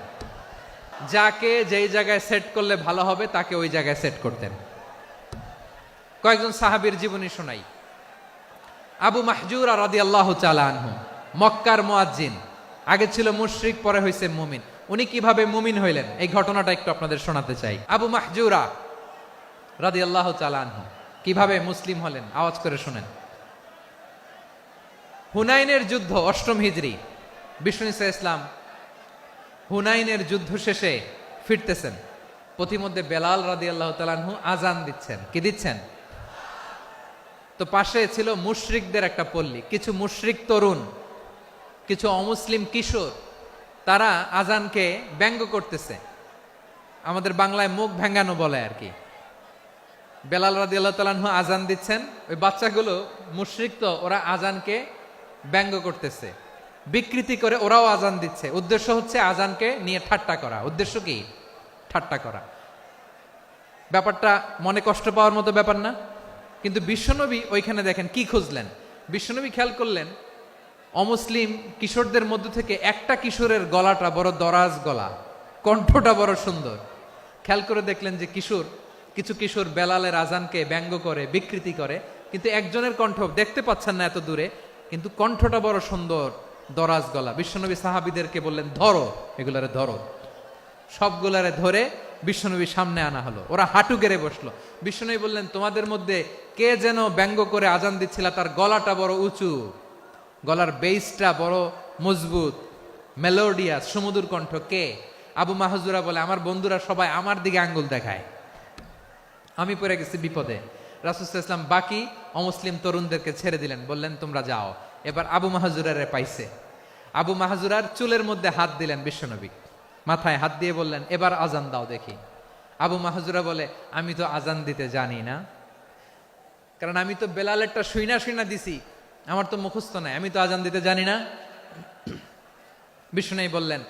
যাকে যেই জায়গায় সেট করলে ভালো হবে তাকে ওই জায়গায় সেট করতেন। কয়েকজন সাহাবীর জীবনী শোনাই। আবু মাহজুরা রাদিয়াল্লাহু তাআলা আনহু, মক্কার মুয়াজ্জিন, আগে ছিল মুশরিক, পরে হইছে মুমিন। উনি কিভাবে মুমিন হইলেন এই ঘটনাটা একটু আপনাদের শোনাতে চাই। আবু মাহজুরা রাদিয়াল্লাহু তাআলা আনহু কিভাবে মুসলিম হলেন, আওয়াজ করে শুনেন। হুনাইনের যুদ্ধ, 8ম হিজরি, বিষ্ণু ঈসা ইসলাম হুনাইনের যুদ্ধ শেষে ফিরতেছেন। পথিমধ্যে বেলাল রাদিয়াল্লাহু তাআলা আনহু আজান দিচ্ছেন। কি দিচ্ছেন? তো পাশে ছিল মুশরিকদের একটা পল্লী, কিছু মুশরিক তরুণ, কিছু অমুসলিম কিশোর, তারা আজানকে ব্যঙ্গ করতেছে। আমাদের বাংলায় মুখ ভেঙ্গানো বলে আর কি। বেলাল রাদিয়াল্লাহু তাআলা আনহু আজান দিচ্ছেন, ওই বাচ্চাগুলো মুশরিক, তো ওরা আজানকে ব্যঙ্গ করতেছে, বিকৃতি করে ওরাও আজান দিচ্ছে। উদ্দেশ্য হচ্ছে আজানকে নিয়ে ঠাট্টা করা। উদ্দেশ্য কি? ঠাট্টা করা। ব্যাপারটা মনে কষ্ট পাওয়ার মতো ব্যাপার না? কিন্তু বিশ্বনবী ওইখানে দেখেন কি খুঁজলেন। বিশ্বনবী খেয়াল করলেন অমুসলিম কিশোরদের মধ্য থেকে একটা কিশোরের গলাটা বড় দরাজ গলা, কণ্ঠটা বড় সুন্দর। খেয়াল করে দেখলেন যে কিছু কিশোর বেলালের আজানকে ব্যঙ্গ করে, বিকৃতি করে, কিন্তু একজনের কণ্ঠ দেখতে পাচ্ছেন না এত দূরে, কিন্তু কণ্ঠটা বড় সুন্দর, দরাজ গলা। বিশ্বনবী সাহাবীদেরকে বললেন, ধরো এগুলারে, ধরো। সবগুলারে ধরে বিশ্বনবীর সামনে আনা হলো। ওরা হাঁটু গেড়ে বসলো। বিশ্বনবী বললেন, তোমাদের মধ্যে কে যেন ব্যঙ্গ করে আজান দিচ্ছিল, তার গলাটা বড় উঁচু, গলার বেসটা বড় মজবুত, মেলোডিয়াস, সুমধুর কণ্ঠ, কে? আবু মাহজুরা বলে, আমার বন্ধুরা সবাই আমার দিকে আঙ্গুল দেখায়, আমি পড়ে গেছি বিপদে। রাসূল সাল্লাল্লাহু আলাইহি ওয়াসাল্লাম বাকি অমুসলিম তরুণদেরকে ছেড়ে দিলেন, বললেন তোমরা যাও। এবার আবু মাহজুরারে পাইছে। আবু মাহজুরার চুলের মধ্যে হাত দিলেন বিশ্বনবী, মাথায় হাত দিয়ে বললেন, এবার আজান দাও দেখি। আবু মাহজুরা বলে, আমি তো আজান দিতে জানি না, কারণ আমি তো বেলালেরটা শুইনা দিছি, আমার তো মুখস্থ নাই, আমি তো আজান দিতে জানি না। বিশ্বনবী বললেন,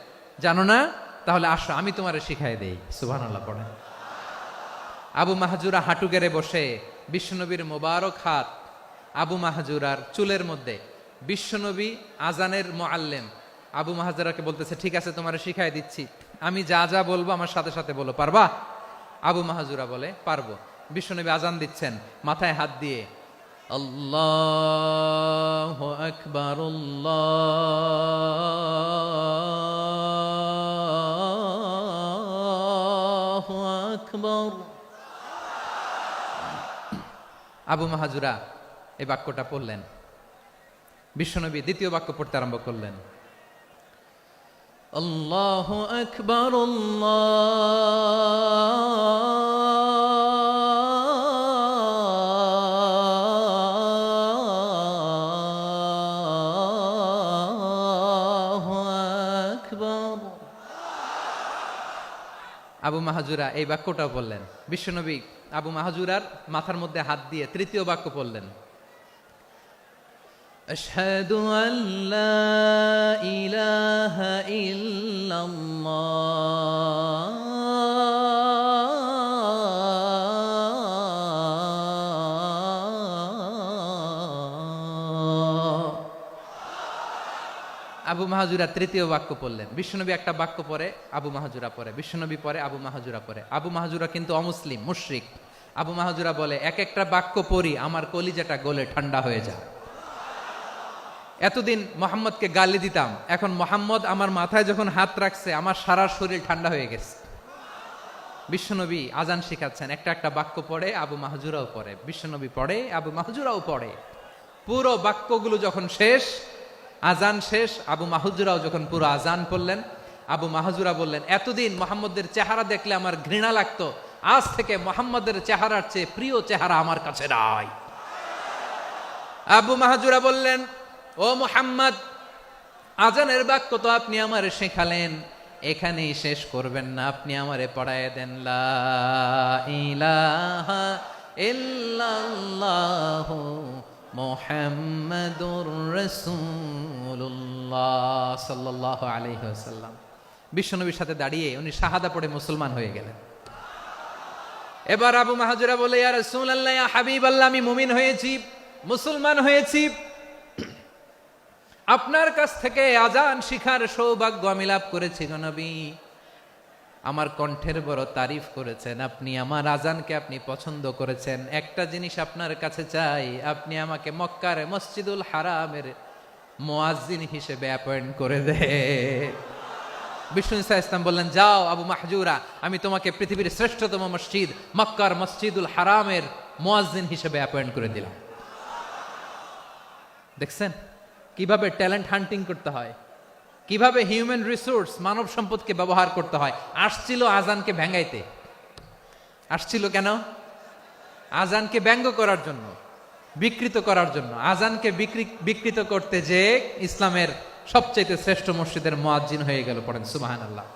জানো না? তাহলে আসো, আমি তোমারে শিখাই দেই। সুবহানাল্লাহ পড়েন। আবু মাহজুরা হাঁটু গেড়ে বসে, বিশ্বনবীর মোবারক হাত আবু মাহজুরার চুলের মধ্যে। বিশ্বনবী আজানের মুআল্লিম আবু মাহজুরাকে বলতেছে, ঠিক আছে তোমারে শিখাই দিচ্ছি, আমি যা যা বলবো আমার সাথে সাথে বলো, পারবা? আবু মাহজুরা বলে, পারবো। বিশ্বনবী আজান দিচ্ছেন, মাথায় হাত দিয়ে আল্লাহু আকবার, আল্লাহু আকবার। আবু মাহজুরা এই বাক্যটা পড়লেন। বিশ্বনবী দ্বিতীয় বাক্য পড়তে আরম্ভ করলেন, আল্লাহু আকবার, আল্লাহু আকবার। আবু মাহজুরা এই বাক্যটাও বললেন। বিশ্বনবী আবু মাহজুরার মাথার মধ্যে হাত দিয়ে তৃতীয় বাক্য পড়লেন, আশহাদু আল্লা ইলাহা ইল্লাল্লাহ, আবু মাহজুরা তৃতীয় বাক্য পড়লেন। বিশ্বনবী একটা বাক্য পরে আবু মাহজুরা পরে, বিশ্বনবী পরে আবু মাহজুরা পরে। আবু মাহজুরা কিন্তু অমুসলিম, মুশরিক। আবু মাহজুরা বলে, এক একটা বাক্য পড়ি আমার কলিজাটা গলে ঠান্ডা হয়ে যায়। এতদিন মোহাম্মদকে গালি দিতাম, এখন মোহাম্মদ আমার মাথায় যখন হাত রাখছে আমার সারা শরীর ঠান্ডা হয়ে গেছে। বিশ্বনবী আজান শিখাচ্ছেন, একটা একটা বাক্য পড়ে আবু মাহজুরাও পড়ে, বিশ্বনবী পড়ে আবু মাহজুরাও পড়ে। পুরো বাক্যগুলো যখন শেষ, আজান শেষ, আবু মাহজুরাও যখন পুরো আজান পড়লেন, আবু মাহজুরা বললেন, এতদিন মোহাম্মদের চেহারা দেখলে আমার ঘৃণা লাগতো, আজ থেকে মোহাম্মদের চেহারার চেয়ে প্রিয় চেহারা আমার কাছে নাই। আবু মাহজুরা বললেন, ও মুহাম্মদ, আজানের বাক্য তো আপনি আমারে শেখালেন, এখানেই শেষ করবেন না, আপনি আমারে পড়ায় দেন, লা ইলাহা ইল্লাল্লাহু মুহাম্মাদুর রাসূলুল্লাহ সাল্লাল্লাহু আলাইহি ওয়াসাল্লাম। বিশ্বনবীর সাথে দাঁড়িয়ে উনি শাহাদা পড়ে মুসলমান হয়ে গেলেন। এবার আবু মাহজুরা বলে, ইয়া রাসূলুল্লাহ, ইয়া হাবিবাল্লাহ, আমি মুমিন হয়েছি, মুসলমান হয়েছি, আপনার কাছ থেকে আজান শিখার সৌভাগ্য আমি লাভ করেছি গো নবী। আমার কণ্ঠের বড় তারিফ করেছেন, আপনি আমার আজানকে আপনি পছন্দ করেছেন। একটা জিনিস আপনার কাছে চাই, আপনি আমাকে মক্কার মসজিদুল হারামের মুয়াজ্জিন হিসেবে অ্যাপয়েন্ট করে দে। বিষ্ণু ইসা ইসলাম বললেন, যাও আবু মাহজুরা, আমি তোমাকে পৃথিবীর শ্রেষ্ঠতম মসজিদ মক্কার মসজিদুল হারামের মুয়াজ্জিন হিসেবে অ্যাপয়েন্ট করে দিলাম। দেখছেন কিভাবে ট্যালেন্ট হান্টিং করতে হয়, কিভাবে হিউম্যান রিসোর্স মানব সম্পদকে ব্যবহার করতে হয়। আসছিল আজানকে ভেঙ্গাইতে, আসছিল কেন? আজানকে ব্যঙ্গ করার জন্য, বিকৃত করার জন্য। আজানকে বিকৃত করতে যে ইসলামের সবচেয়ে শ্রেষ্ঠ মসজিদের মুয়াজ্জিন হয়ে গেল। পড়েন সুবহানাল্লাহ।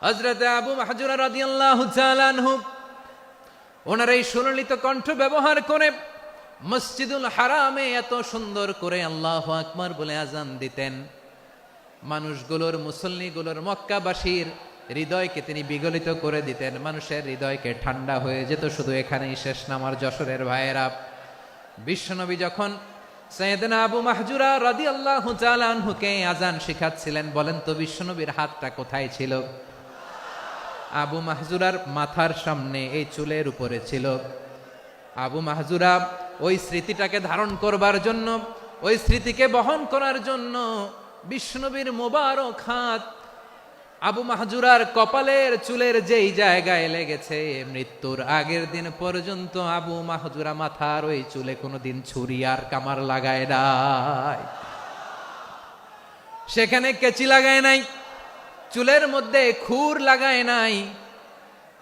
হযরত আবু মাহজুরা রাদিয়াল্লাহু তাআলা আনহু ওনার এই সুললিত কণ্ঠ ব্যবহার করে মসজিদুল হারামে এত সুন্দর করে আল্লাহু আকবার বলে আজান দিতেন, মানুষগুলোর, মুসল্লিগুলোর, মক্কাবাসীর হৃদয়কে তিনি বিগলিত করে দিতেন। মানুষের হৃদয়কে ঠান্ডা হয়ে যেত। শুধু এখানেই শেষ না আমার যশোরের ভাইয়েরা। বিশ্বনবী যখন সাইয়েদনা আবু মাহজুরা রাদিয়াল্লাহু তাআলা আনহুকে আজান শিখাচ্ছিলেন, বলেন তো বিশ্বনবীর হাতটা কোথায় ছিল? আবু মাহজুরার মাথার সামনে, এই চুলের উপরে ছিল। আবু মাহজুরা ওই স্মৃতিটাকে ধারণ করবার জন্য, ওই স্মৃতিকে বহন করার জন্য বিশ্বনবীর মোবারক হাত আবু মাহজুরার কপালের চুলের যেই জায়গায় লেগেছে, মৃত্যুর আগের দিন পর্যন্ত আবু মাহজুরা মাথার ওই চুলে কোনোদিন ছুরি আর কামার লাগায় নাই, সেখানে কেচি লাগায় নাই, চুলের মধ্যে খুর লাগায় নাই।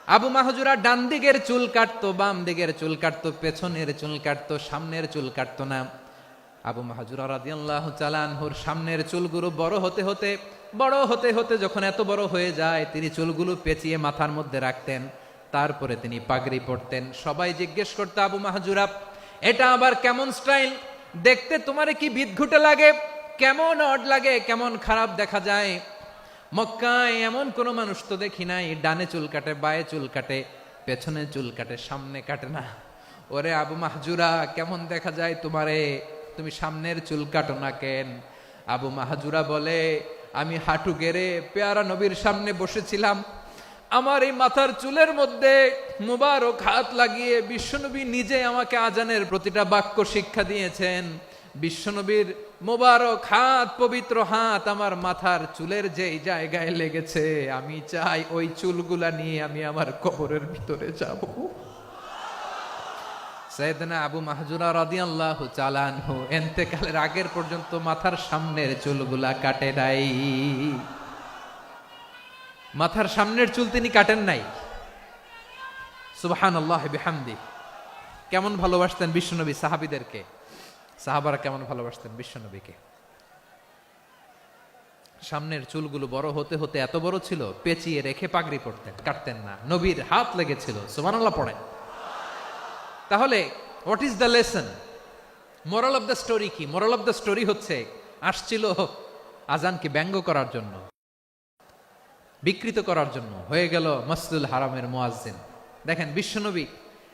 আবু মাহজুরা ডান দিকের চুল কাটতো, বাম দিকের চুল কাটতো, পেছনের চুল কাটতো, সামনের চুল কাটতো না। আবু মাহজুরা রাদিয়াল্লাহু তাআলা আনহুর সামনের চুলগুলো বড় হতে হতে যখন এত বড় হয়ে যায়, তিনি চুলগুলো পেঁচিয়ে মাথার মধ্যে রাখতেন। তারপরে তিনি পাগড়ি পরতেন। সবাই জিজ্ঞেস করতো, আবু মাহজুরা এটা আবার কেমন স্টাইল? দেখতে তোমারে কি বিদঘুটে লাগে, কেমন অড লাগে, কেমন খারাপ দেখা যায়। মক্কায় এমন কোন মানুষ তো দেখি নাই, ডানে চুল কাটে, বায়ে চুল কাটে, পেছনে চুল কাটে, সামনে কাটে না। ওরে আবু মাহজুরা, কেমন দেখা যায় তোমারে, তুমি সামনের চুল কাটো না কেন? আবু মাহজুরা বলে, আমি হাঁটু গেড়ে পেয়ারা নবীর সামনে বসেছিলাম, আমার এই মাথার চুলের মধ্যে মুবারক হাত লাগিয়ে বিশ্বনবী নিজে আমাকে আজানের প্রতিটা বাক্য শিক্ষা দিয়েছেন। বিশ্বনবীর মোবারক হাত, পবিত্র হাত আমার মাথার চুলের যেই জায়গায় লেগেছে, আমি চাই ওই চুলগুলা নিয়ে আমি আমার কবরের ভিতরে যাব। সাইয়েদনা আবু মাহজুরা রাদিয়াল্লাহু তাআলা আনহু ইন্তেকালের আগের পর্যন্ত মাথার সামনের চুলগুলা কাটে নাই। মাথার সামনের চুল তিনি কাটেন নাই। সুবহানাল্লাহি বিহামদি। কেমন ভালোবাসতেন বিশ্বনবী সাহাবীদেরকে, সাহাবারা কেমন ভালোবাসতেন বিশ্বনবীকে। সামনের চুলগুলো বড় হতে হতে এত বড় ছিল, পেঁচিয়ে রেখে পাগড়ি পরতেন, কাটতেন না। নবীর হাত লেগেছিল। সুবহানাল্লাহ পড়েন। তাহলে what is the lesson, moral of the story কি? মোরাল অফ দ্য স্টোরি হচ্ছে, আসছিল আজানকে ব্যঙ্গ করার জন্য, বিকৃত করার জন্য, হয়ে গেল মসজিদুল হারামের মুয়াজ্জিন। দেখেন বিশ্বনবী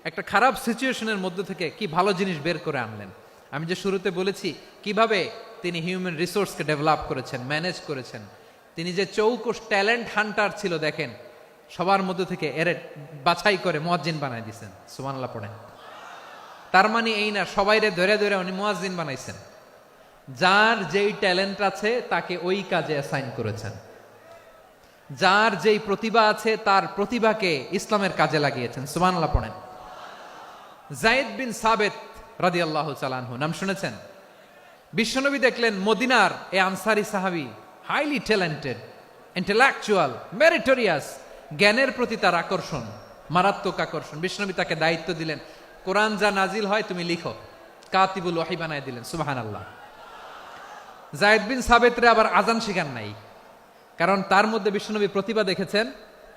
একটা খারাপ সিচুয়েশনের মধ্যে থেকে কি ভালো জিনিস বের করে আনলেন। আমি যে শুরুতে বলেছি কিভাবে তিনি হিউম্যান রিসোর্সকে ডেভেলপ করেছেন, ম্যানেজ করেছেন। তিনি যে চৌকস ট্যালেন্ট হান্টার ছিল, দেখেন সবার মধ্যে থেকে এর বাছাই করে মুয়াজ্জিন বানাই দিয়েছেন। সুবহানাল্লাহ পড়েন। তার মানে এই না সবাইরে ধরে ধরে উনি মুয়াজ্জিন বানাইছেন। যার যেই ট্যালেন্ট আছে তাকে ওই কাজে অ্যাসাইন করেছেন। যার যেই প্রতিভা আছে তার প্রতিভাকে ইসলামের কাজে লাগিয়েছেন। সুবহানাল্লাহ পড়েন। যায়েদ বিন সাবেত রাদিয়াল্লাহু তাআলা আনহু নাম শুনেছেন? বিশ্বনবী দেখলেন মদিনার এই আনসারী সাহাবী হাইলি ট্যালেন্টেড, ইন্টেলেকচুয়াল, মেরিটোরিয়াস, জ্ঞানের প্রতি তার আকর্ষণ, মারাত্মক আকর্ষণ। বিশ্বনবী তাকে দায়িত্ব দিলেন, কোরআন যা নাজিল হয় তুমি লিখো, কাতিবুল ওহী বানায় দিলেন। সুবহানাল্লাহ। যায়েদ বিন সাবেতরে আবার আজান শিখান নাই, কারণ তার মধ্যে বিশ্বনবী প্রতিভা দেখেছেন,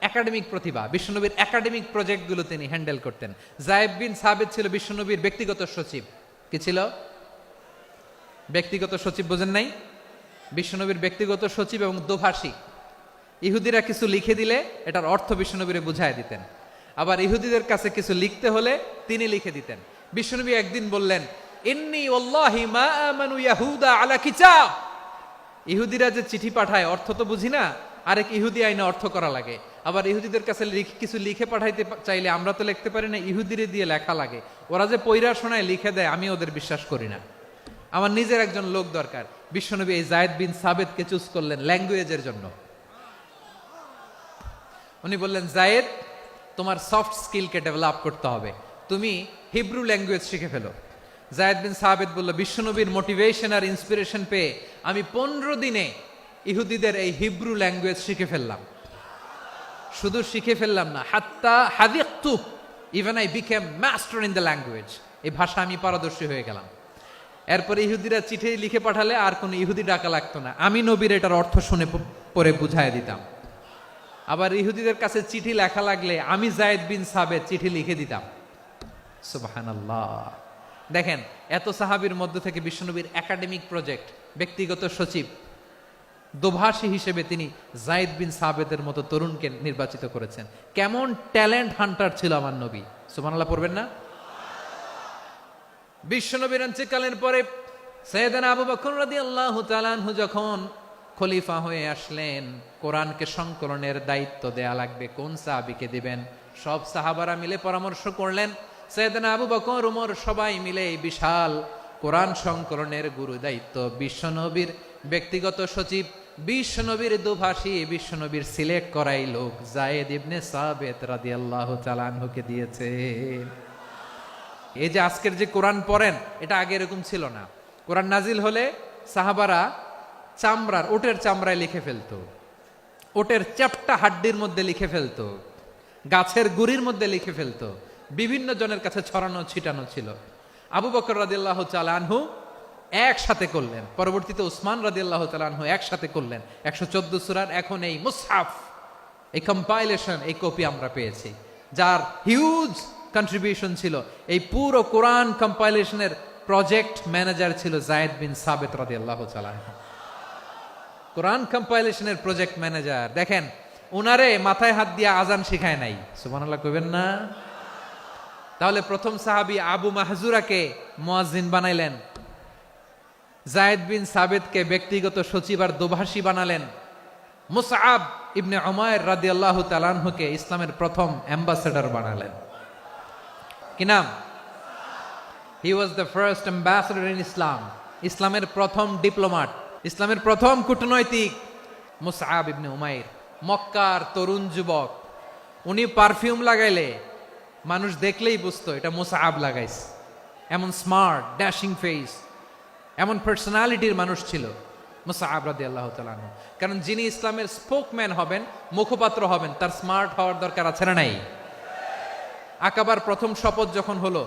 একাডেমিক প্রতিভা। বিশ্বনবীর একাডেমিক প্রজেক্টগুলো তিনি হ্যান্ডেল করতেন। যায়েদ বিন সাবেত ছিল বিশ্বনবীর ব্যক্তিগত সচিব। কি ছিল? ব্যক্তিগত সচিব। বোঝেন নাই? বিশ্বনবীর ব্যক্তিগত সচিব এবং দোভাষী। ইহুদিরা কিছু লিখে দিলে এটার অর্থ বিশ্বনবীরে বুঝায় দিতেন। আবার ইহুদিদের কাছে কিছু লিখতে হলে তিনি লিখে দিতেন। বিশ্বনবী একদিন বললেন, ইন্নী ওয়াল্লাহি মা আমানু ইয়াহুদা আলা কিতাব। ইহুদিরা যে চিঠি পাঠায় অর্থ তো বুঝি না, আরেক ইহুদি আইনে অর্থ করা লাগে। আবার ইহুদিদের কাছে কিছু লিখে পাঠাইতে চাইলে আমরা তো লিখতে পারি না, ইহুদিরে দিয়ে লেখা লাগে। ওরা যে পৈরা শোনায় লিখে দেয়, আমি ওদের বিশ্বাস করি না। আমার নিজের একজন লোক দরকার। বিশ্বনবী এই জায়েদ বিন সাবেতকে চুজ করলেন ল্যাঙ্গুয়েজের জন্য। উনি বললেন, জায়েদ, তোমার সফট স্কিলকে ডেভেলপ করতে হবে, তুমি হিব্রু ল্যাঙ্গুয়েজ শিখে ফেলো। জায়েদ বিন সাবেত বলল, বিশ্বনবীর মোটিভেশন আর ইন্সপিরেশন পেয়ে আমি 15 দিনে ইহুদিদের এই হিব্রু ল্যাঙ্গুয়েজ শিখে ফেললাম। শুধু শিখে ফেললাম না, হাত্তা হাদিকতু, even I became master in the language. এই ভাষা আমি পারদর্শী হয়ে গেলাম। এরপরে ইহুদিরা চিঠি লিখে পাঠালে আর কোনো ইহুদি ডাকা লাগতো না, আমি নবীর এটার অর্থ শুনে পরে বুঝাই দিতাম। আবার ইহুদিদের কাছে চিঠি লেখা লাগলে আমি জায়েদ বিন সাবেত চিঠি লিখে দিতাম। সুবহানাল্লাহ। দেখেন, এত সাহাবীর মধ্য থেকে বিশ্বনবীর একাডেমিক প্রজেক্ট, ব্যক্তিগত সচিব, দোভাষী হিসেবে তিনি জায়েদ বিন সাবেতের মতো তরুণকে নির্বাচিত করেছেন। কেমন ট্যালেন্ট হান্টার ছিল আমার নবী! সুবহানাল্লাহ পড়বেন না? বিশ্বনবীর ইন্তেকালের পরে সাইয়েদনা আবু বকর রাদিয়াল্লাহু তাআলা আনহু যখন খলিফা হয়ে আসলেন, কোরআনকে সংকলনের দায়িত্ব দেয়া লাগবে, কোন সাহাবীকে দিবেন? সব সাহাবারা মিলে পরামর্শ করলেন। সাইয়েদনা আবু বকর, ওমর সবাই মিলে এই বিশাল কোরআন সংকলনের গুরু দায়িত্ব বিশ্বনবীর ব্যক্তিগত সচিব, বিশ্বনবীর দুভাষী, বিশ্বনবীর সিলেক্ট করাই লোক জায়েদ ইবনে সাবেত রাদিয়াল্লাহু তাআলা আনহুকে দিয়েছে। এই যে আজকের যে কোরআন পড়েন, এটা আগে এরকম ছিল না। কোরআন নাজিল হলে সাহাবারা চামড়ার, ওটের চামড়ায় লিখে ফেলতো, ওটের চ্যাপ্টা হাড্ডির মধ্যে লিখে ফেলতো, গাছের গুড়ির মধ্যে লিখে ফেলতো, বিভিন্ন জনের কাছে ছড়ানো ছিটানো ছিল। আবু বকর রাদিয়াল্লাহু তাআলা আনহু একসাথে করলেন, পরবর্তীতে উসমান রাদিয়াল্লাহু তাআলা আনহু একসাথে করলেন। 114 সূরার এখন এই মুসহাফ, এই কম্পাইলেশন, এই কপি আমরা পেয়েছি, যার হিউজ কন্ট্রিবিউশন ছিল। এই পুরো কোরআন কম্পাইলেশনের প্রজেক্ট ম্যানেজার ছিল জায়েদ বিন সাবেত রাদিয়াল্লাহু তাআলা আনহু। কোরআন কম্পাইলেশনের প্রজেক্ট ম্যানেজার। দেখেন, উনারে মাথায় হাত দিয়ে আজান শিখায় নাই। সুবহানাল্লাহ কইবেন না? তাহলে প্রথম সাহাবী আবু মাহজুরাকে মুয়াজ্জিন বানাইলেন, জায়েদ বিন সাবেতকে ব্যক্তিগত সচিব আর দোভাষী বানালেন, মুসআব ইবনে উমাইর রাদিয়াল্লাহু তাআলা আনহুকে ইসলামের প্রথম অ্যাম্বাসেডর বানালেন। কি নাম? He was the first ambassador in Islam. ইসলামের প্রথম ডিপ্লোম্যাট, ইসলামের প্রথম কূটনৈতিক মুসআব ইবনে উমাইর, মক্কার তরুণ যুবক। উনি পারফিউম লাগাইলে মানুষ দেখলেই বুঝতো এটা মুসআব লাগাইছে। এমন স্মার্ট, ড্যাশিং ফেস, এমন পার্সোনালিটির মানুষ ছিল মুসআব রাদিয়াল্লাহু তাআলা আনহু। কারণ যিনি ইসলামের স্পোকম্যান হবেন, মুখপাত্র হবেন, তার স্মার্ট হওয়ার দরকার আছে না নাই? আকাবার প্রথম শপথ যখন হলো,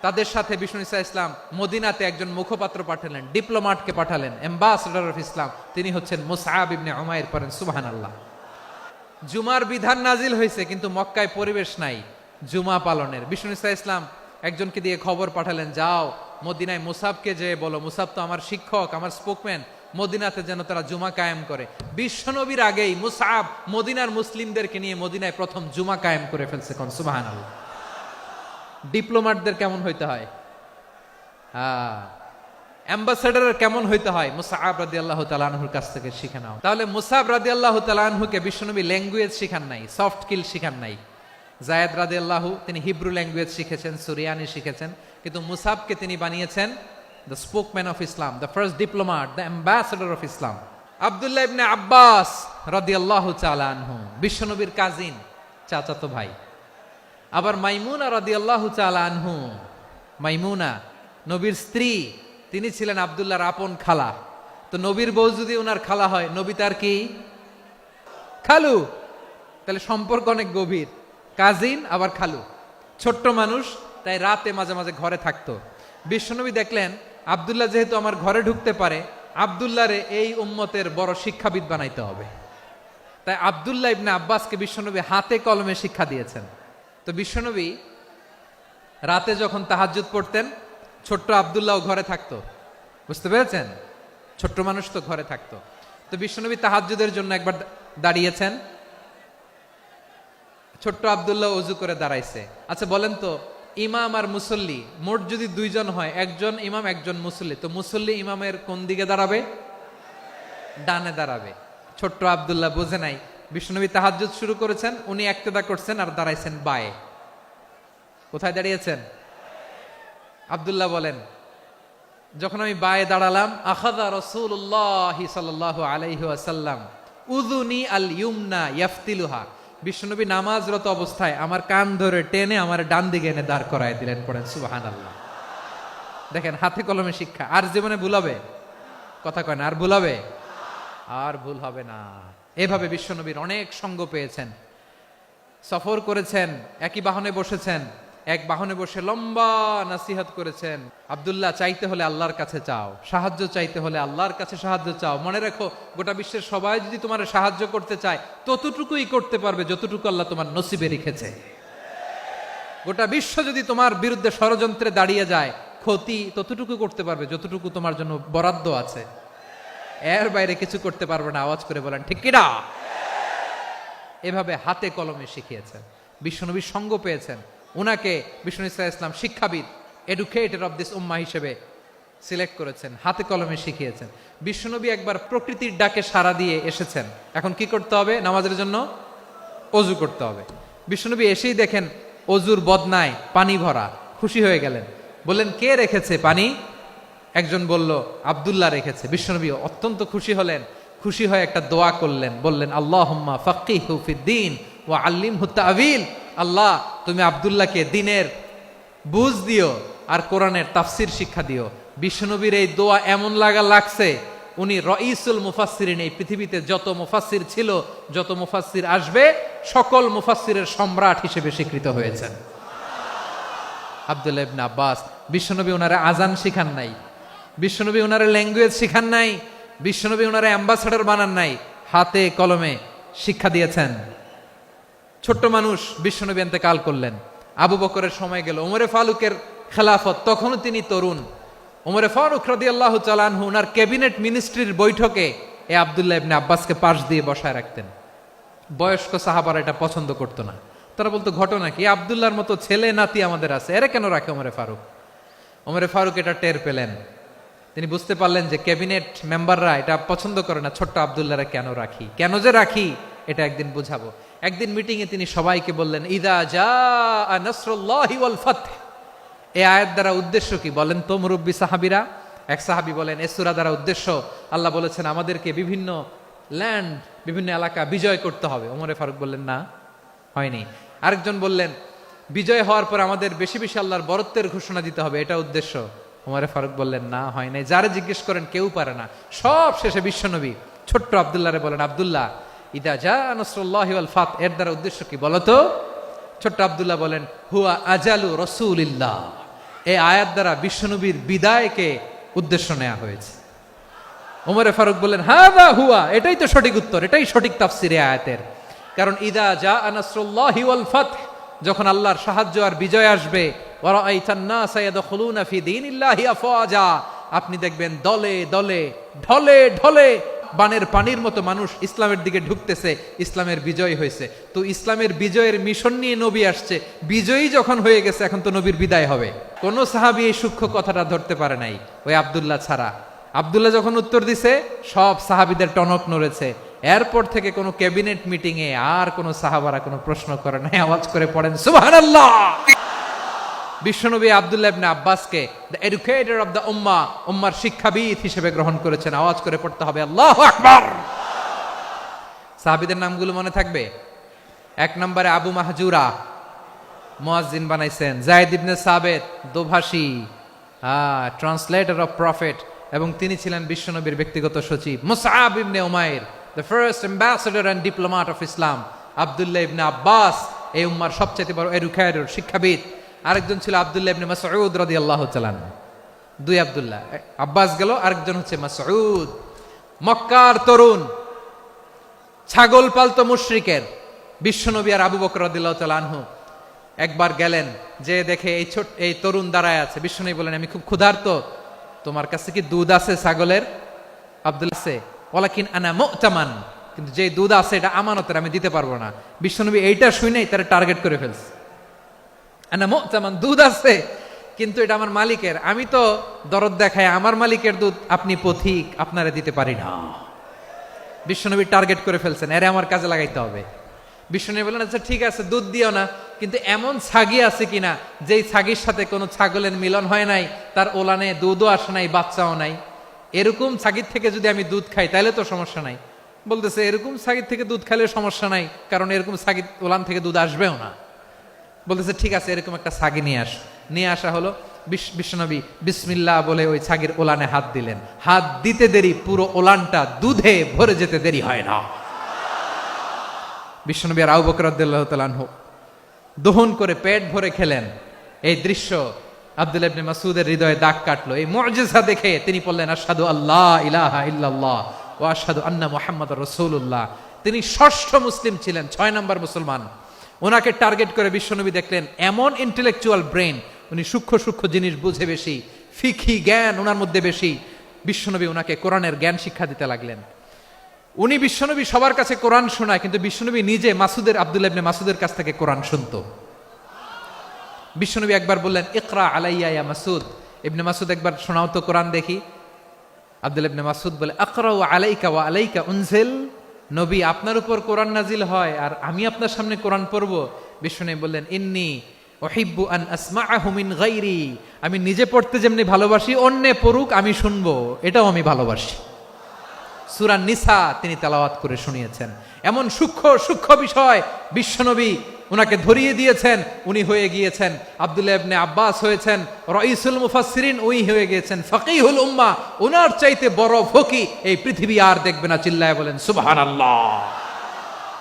তাদের সাথে বিষ্ণু ঈসা ইসলাম মদিনাতে একজন মুখপাত্র পাঠালেন, ডিপ্লোম্যাটকে পাঠালেন, অ্যাম্বাসেডর অফ ইসলাম। তিনি হচ্ছেন মুসআব ইবনে উমাইর। পড়েন সুবহানাল্লাহ। জুমার বিধান নাজিল হয়েছে, কিন্তু মক্কায় পরিবেশ নাই জুমা পালনের। বিষ্ণু ঈসা ইসলাম একজনকে দিয়ে খবর পাঠালেন, যাও মদিনায় মুসাবকে যে বলো, মুসাব তো আমার শিক্ষক, আমার স্পোকম্যান, মদিনাতে যেন তারা জুমা কায়েম করে। বিশ্বনবীর আগেই মুসআব মদিনার মুসলিমদেরকে নিয়ে মদিনায় প্রথম জুমা কায়েম করে ফেলছে। কোন সুবহানাল্লাহ। ডিপ্লোম্যাটদের কেমন হইতে হয়, অ্যাম্বাসেডারের কেমন হইতে হয়, মুসআব রাদিয়াল্লাহু তাআলা আনহুর কাছ থেকে শিখে নাও। তাহলে মুসআব রাদিয়াল্লাহু তাআলা আনহুকে বিশ্বনবী ল্যাঙ্গুয়েজ শিখান নাই, সফট স্কিল শিখান নাই। জায়েদ রাদিয়াল্লাহু তিনি হিব্রু ল্যাঙ্গুয়েজ শিখেছেন, সুরিয়ানি শিখেছেন, কিন্তু মুসআবকে তিনি বানিয়েছেন the spokesman of Islam, the first diplomat, the ambassador of Islam. আব্দুল্লাহ ইবনে আব্বাস রাদিয়াল্লাহু তাআলা আনহু বিশ্বনবীর কাজিন, চাচাতো ভাই। আবার মাইমুনা রাদিয়াল্লাহু তাআলা আনহু, মাইমুনা নবীর স্ত্রী, তিনি ছিলেন আব্দুল্লাহর আপন খালা। তো নবীর বউ যদি ওনার খালা হয়, নবী তার কি খালু। তাহলে সম্পর্ক অনেক গভীর, কাজিন আবার খালু। ছোট্ট মানুষ, তাই রাতে মাঝে মাঝে ঘরে থাকতো। বিশ্বনবী দেখলেন আব্দুল্লাহ যেহেতু আমার ঘরে ঢুকতে পারে, আব্দুল্লাহরে এই উম্মতের বড় শিক্ষাবিদ বানাইতে হবে। তাই আব্দুল্লাহ ইবনে আব্বাসকে বিশ্বনবী হাতে কলমে শিক্ষা দিয়েছেন। তো বিশ্বনবী রাতে যখন তাহাজ্জুদ পড়তেন, ছোট্ট আব্দুল্লাহ ঘরে থাকতো। বুঝতে পেরেছেন? ছোট্ট মানুষ তো ঘরে থাকতো। তো বিশ্বনবী তাহাজ্জুদের জন্য একবার দাঁড়িয়েছেন, ছোট্ট আব্দুল্লাহ ওযু করে দাঁড়াইছে। আচ্ছা বলেন তো, ইমাম আর মুসল্লি মোট যদি দুইজন হয়, একজন ইমাম একজন মুসল্লি, তো মুসল্লি ইমামের কোন দিকে দাঁড়াবে? ডানে দাঁড়াবে। ছোট্ট আব্দুল্লাহ বোঝে নাই, বিশ্বনবী তাহাজ্জুদ শুরু করেছেন, উনি একতেদা করছেন আর দাঁড়াইছেন বায়ে। কোথায় দাঁড়িয়েছেন? আব্দুল্লাহ বলেন, যখন আমি বায়ে দাঁড়ালাম, আখাযা রাসূলুল্লাহ সাল্লাল্লাহু আলাইহি ওয়াসাল্লাম উযুনি আল ইউমনা ইয়াফতিলুহা, বিশ্বনবী নামাজরত অবস্থায় আমার কান ধরে টেনে আমার ডান দিকে এনে দাঁড় করায় দিলেন। পড়েন সুবহানাল্লাহ। দেখেন, হাতে কলমে শিক্ষা। আর জীবনে ভুলাবে? কথা কয় না, আর ভুলাবে? আর ভুল হবে না। এভাবে বিশ্বনবীর অনেক সঙ্গ পেয়েছেন, সফর করেছেন, একই বাহনে বসেছেন, এক বাহনে বসে লম্বা নাসিহত করেছেন। আব্দুল্লাহ, চাইতে হলে আল্লাহর কাছে চাও, সাহায্য চাইতে হলে আল্লাহর কাছে সাহায্য চাও। মনে রাখো, গোটা বিশ্বের সবাই যদি তোমার সাহায্য করতে চায়, ততটুকুই করতে পারবে যতটুকু আল্লাহ তোমার নসিবে রেখেছে। গোটা বিশ্ব যদি তোমার বিরুদ্ধে ষড়যন্ত্রে দাঁড়িয়ে যায়, ক্ষতি ততটুকু করতে পারবে যতটুকু তোমার জন্য বরাদ্দ আছে। এর বাইরে কিছু করতে পারবে না। আওয়াজ করে বলেন ঠিক কিনা? এভাবে হাতে কলমে শিখিয়েছেন, বিশ্বনবীর সঙ্গ পেয়েছেন। উনাকে বিষ্ণু ইসলাম শিক্ষাবিদ, এডুকেটর অফ দিস উম্মাহ হিসেবে সিলেক্ট করেছেন, হাতে কলমে শিখিয়েছেন। বিশ্বনবী একবার প্রকৃতির ডাকে সাড়া দিয়ে এসেছেন। এখন কি করতে হবে? নামাজের জন্য অজু করতে হবে। বিশ্বনবী এসেই দেখেন অজুর বদনায় পানি ভরা, খুশি হয়ে গেলেন। বললেন, কে রেখেছে পানি? একজন বলল, আব্দুল্লাহ রেখেছে। বিশ্বনবী অত্যন্ত খুশি হলেন। খুশি হয়ে একটা দোয়া করলেন, বললেন, আল্লাহুম্মা ফাক্কিহু ফিদ্দীন ওয়া আল্লিমহু তা'ওয়ীল। আল্লাহ, তুমি আব্দুল্লাহকে দ্বীনের বুঝ দিও আর কোরআনের তাফসীর শিক্ষা দিও। বিশ্বনবীর এই দোয়া এমন লাগছে, উনি রাইসুল মুফাসসিরিন, এই পৃথিবীতে যত মুফাসসির ছিল, যত মুফাসসির আসবে, সকল মুফাসসিরের সম্রাট হিসেবে স্বীকৃত হয়েছেন। আব্দুল্লাহ ইবনে আব্বাস, বিশ্বনবী ওনারে আজান শিখান নাই, বিশ্বনবী ওনারে ল্যাঙ্গুয়েজ শিখান নাই, বিশ্বনবী ওনারে অ্যাম্বাসাডর বানান নাই, হাতে কলমে শিক্ষা দিয়েছেন। ছোট্ট মানুষ, বিশ্বনবী ইন্তেকাল করলেন। আবু বকরের সময় গেল, ওমরে ফারুকের খেলাফত, তখনও তিনি তরুণ। ওমরে ফারুক রাদিয়াল্লাহু তাআলা আনহু ওনার ক্যাবিনেট মিনিস্ট্রির বৈঠকে এ আব্দুল্লাহ ইবনে আব্বাসকে পাশ দিয়ে বসায় রাখতেন। বয়স্ক সাহাবারা এটা পছন্দ করতো না। তারা বলতো, ঘটনা কি? আব্দুল্লাহর মতো ছেলে নাতি আমাদের আছে, এরা কেন রাখে ওমরে ফারুক? ওমরে ফারুক এটা টের পেলেন। তিনি বুঝতে পারলেন যে ক্যাবিনেট মেম্বাররা এটা পছন্দ করে না, ছোট্ট আব্দুল্লাহরা কেন রাখি, কেন যে রাখি, এটা একদিন বুঝাবো। একদিন মিটিং এ তিনি সবাইকে বললেন, ইদা জাআ নাসরুল্লাহি ওয়াল ফাতহ। এই আয়াত দ্বারা উদ্দেশ্য কি বলেন তো মুরব্বী সাহাবীরা? এক সাহাবী বলেন, এই সূরা দ্বারা উদ্দেশ্য, আল্লাহ বলেছেন আমাদেরকে বিভিন্ন ল্যান্ড, বিভিন্ন এলাকা বিজয় করতে হবে। ওমরে ফারুক বললেন, না, হয়নি। আরেকজন বললেন, বিজয় হওয়ার পর আমাদের বেশি বেশি আল্লাহর বরত্বের ঘোষণা দিতে হবে, এটা উদ্দেশ্য। ওমরে ফারুক বললেন, না, হয় নাই। যারে জিজ্ঞেস করেন কেউ পারে না। সব শেষে বিশ্বনবী ছোট্ট আব্দুল্লাহরে বলেন, আব্দুল্লাহ, ইদা জাআ নাসরুল্লাহি ওয়াল ফাতহ, এর দ্বারা উদ্দেশ্য কি বলো তো? ছোট্ট আব্দুল্লাহ বলেন, হুয়া আজালু রাসূলিল্লাহ। এই আয়াত দ্বারা বিশ্বনবীর বিদায়কে উদ্দেশ্য নেওয়া হয়েছে। ওমরে ফারুক বললেন, হাযা হুয়া, এটাই তো সঠিক উত্তর, এটাই সঠিক তাফসীর এই আয়াতের। কারণ ইদা জাআ নাসরুল্লাহি ওয়াল ফাতহ, যখন আল্লাহর সাহায্য আর বিজয় আসবে, ওয়া রাআইতান নাসা ইয়াদখুলুনা ফি দীনিল্লাহি আফওয়াজা, আপনি দেখবেন দলে দলে, ঢলে ঢলে, বানের পানির মতো মানুষ ইসলামের দিকে ঢুকতেছে। ইসলামের বিজয় হয়েছে। তো ইসলামের বিজয়ের মিশন নিয়ে নবী আসছে, বিজয়ী যখন হয়ে গেছে, এখন তো নবীর বিদায় হবে। কোন সাহাবী এই সূক্ষ্ম কথাটা ধরতে পারে নাই, ওই আব্দুল্লাহ ছাড়া। আব্দুল্লাহ যখন উত্তর দিছে, সব সাহাবীদের টনক নড়েছে। এরপর থেকে কোনো ক্যাবিনেট মিটিং এ আর কোনো সাহাবারা কোনো প্রশ্ন করে নাই। আওয়াজ করে পড়েন সুবহানাল্লাহ। বিশ্বনবী আব্দুল্লাহ ইবনে আব্বাসকে দ্য এডুকেটর অফ দ্য উম্মাহ, উম্মার শিক্ষাবিদ হিসেবে গ্রহণ করেছেন। আওয়াজ করে পড়তে হবে আল্লাহু আকবার। সাহাবীদের নামগুলো মনে থাকবে? এক নম্বরে আবু মাহজুরা, মুয়াজ্জিন বানাইছেন। যায়েদ ইবনে সাবিত, দোভাষী, ট্রান্সলেটর অফ প্রফেট, এবং তিনি ছিলেন বিশ্বনবীর ব্যক্তিগত সচিব। মুসআব ইবনে উমাইর, the first ambassador and diplomat of Islam. আব্দুল্লাহ ইবনে আব্বাস, এই উম্মার সবচেয়ে বড় এডুকেটর, শিক্ষাবিদ। আরেকজন ছিল আব্দুল্লাহ ইবনে মাসউদ রাদিয়াল্লাহু তাআলা। দুই আব্দুল্লাহ, আব্বাস গেল, আরেকজন হচ্ছে মাসউদ। মক্কার তরুণ, ছাগল পালতো মুশরিকের। বিশ্বনবী আর আবু বকর রাদিয়াল্লাহু তাআলা আনহু একবার গেলেন, যে দেখে এই তরুণ দাঁড়ায় আছে। বিশ্বনবী বলেন, আমি খুব ক্ষুধার্ত, তোমার কাছে কি দুধ আছে ছাগলের? আব্দুল্লাহ আছে, ওয়ালাকিন আনা মু'তামান, কিন্তু যে দুধ আছে এটা আমানতের, আমি দিতে পারবো না। বিশ্বনবী এইটা শুনেই তারা টার্গেট করে ফেলছে। আনা মু'তামান, দুধ আছে কিন্তু এটা আমার মালিকের, আমি তো দরদ দেখায় আমার মালিকের দুধ, আপনি পথিক, আপনারে দিতে পারি না। বিশ্বনবী টার্গেট করে ফেলছেন, এরে আমার কাজে লাগাইতে হবে। বিশ্বনবী বললেন, আচ্ছা ঠিক আছে, দুধ দিও না, কিন্তু এমন ছাগি আছে কিনা যেই ছাগির সাথে কোনো ছাগলের মিলন হয় নাই, তার ওলানে দুধও আসে নাই, বাচ্চাও নাই, এরকম ছাগির থেকে যদি আমি দুধ খাই তাহলে তো সমস্যা নাই। বলতেছে এরকম ছাগির থেকে দুধ খাইলে সমস্যা নাই, কারণ এরকম ছাগির ওলান থেকে দুধ আসবেও না। বলতেছে ঠিক আছে, এরকম একটা ছাগি নিয়ে আসা হলো। বিশ্বনবী বিসমিল্লাহ বলে ওই ছাগির ওলানে হাত দিলেন। হাত দিতে দেরি, পুরো ওলানটা দুধে ভরে যেতে দেরি হয় না। বিশ্বনবী আর আবু বকর রাদিয়াল্লাহু তাআলা আনহু দহন করে পেট ভরে খেলেন। এই দৃশ্য আব্দুল্লাহ ইবনে মাসউদের হৃদয়ে দাগ কাটলো। এই মুআজিজা দেখে তিনি বললেন, আশহাদু আল্লা ইলাহা ইল্লাল্লাহ ওয়া আশহাদু আন্না মুহাম্মাদুর রাসূলুল্লাহ। তিনি ষষ্ঠ মুসলিম ছিলেন, 6 নম্বর মুসলমান। ওনাকে টার্গেট করে বিশ্বনবী দেখলেন এমন ইন্টেলেকচুয়াল ব্রেন, উনি সূক্ষ্ম সূক্ষ্ম জিনিস বুঝে বেশি, ফিকহি জ্ঞান ওনার মধ্যে বেশি। বিশ্বনবী ওনাকে কোরআনের জ্ঞান শিক্ষা দিতে লাগলেন। উনি বিশ্বনবী সবার কাছে কোরআন শোনায়, কিন্তু বিশ্বনবী নিজে আব্দুল্লাহ ইবনে মাসউদের কাছ থেকে কোরআন শুনতো। বিশ্বনবী একবার বললেন, ইকরা আলাইয়া ইয়া মাসউদ। ইবনে মাসউদ একবার শোনাও তো কোরআন দেখি। আব্দুল্লাহ ইবনে মাসউদ বলে, আকরাউ আলাইকা ওয়া আলাইকা উনজিল। নবী, আপনার উপর কোরআন নাজিল হয় আর আমি আপনার সামনে কোরআন পড়ব। বিশ্বনবী বললেন, ইন্নী উহিব্বু আন আসমাআহু মিন গায়রি। আমি নিজে পড়তে যেমনি ভালোবাসি, অন্যে পড়ুক আমি শুনবো, এটাও আমি ভালোবাসি। সূরা নিসা তিনি তেলাওয়াত করে শুনিয়েছেন। এমন সূক্ষ্ম সূক্ষ্ম বিষয় বিশ্বনবী উনাকে ধরিয়ে দিয়েছেন। উনি হয়ে গিয়েছেন, আব্দুল্লাহ ইবনে আব্বাস হয়েছেন রাইসুল মুফাসসিরিন, উনি হয়ে গিয়েছেন ফাকিহুল উম্মাহ। ওনার চাইতে বড় ফকি এই পৃথিবী আর দেখবে না। চিল্লায় বলেন সুবহানাল্লাহ।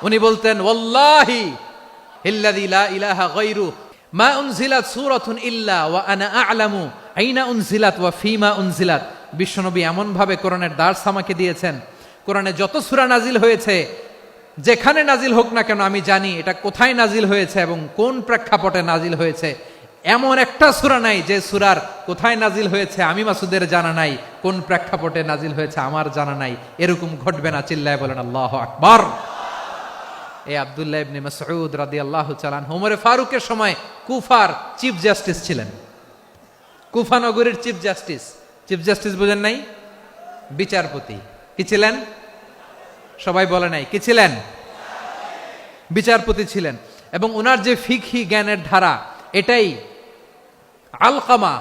উনি বলতেন, ওয়াল্লাহি ইল্লাযী লা ইলাহা গায়রু মা উনজিলাত সূরাতুন ইল্লা ওয়া আনা আ'লামু আইনা উনজিলাত ওয়া ফীমা উনজিলাত। বিশ্বনবী এমন ভাবে কোরআনের দার্স আমাকে দিয়েছেন, কোরআনে যত সূরা নাজিল হয়েছে, যেখানে নাজিল হোক না কেন আমি জানি এটা কোথায় নাজিল হয়েছে এবং কোন প্রেক্ষাপটে নাজিল হয়েছে। এমন একটা সূরা নাই যে সূরার কোথায় নাজিল হয়েছে আমি মাসুদের জানা নাই, কোন প্রেক্ষাপটে নাজিল হয়েছে আমার জানা নাই। এরকম ঘটবে না। চিল্লায় বলেন আল্লাহু আকবার। এই আব্দুল্লাহ ইবনে মাসউদ রাদিয়াল্লাহু তাআলা আনহু ওমর ফারুকের সময় কুফার চিফ জাস্টিস ছিলেন। কুফা নগরীর চিফ জাস্টিস। চিফ জাস্টিস বুঝেন নাই? বিচারপতি। কি ছিলেন? সবাই বলে নাই, কি ছিলেন? বিচারপতি ছিলেন। এবং ওনার যে ফিকহি জ্ঞানের ধারা, এটাই আলকামা,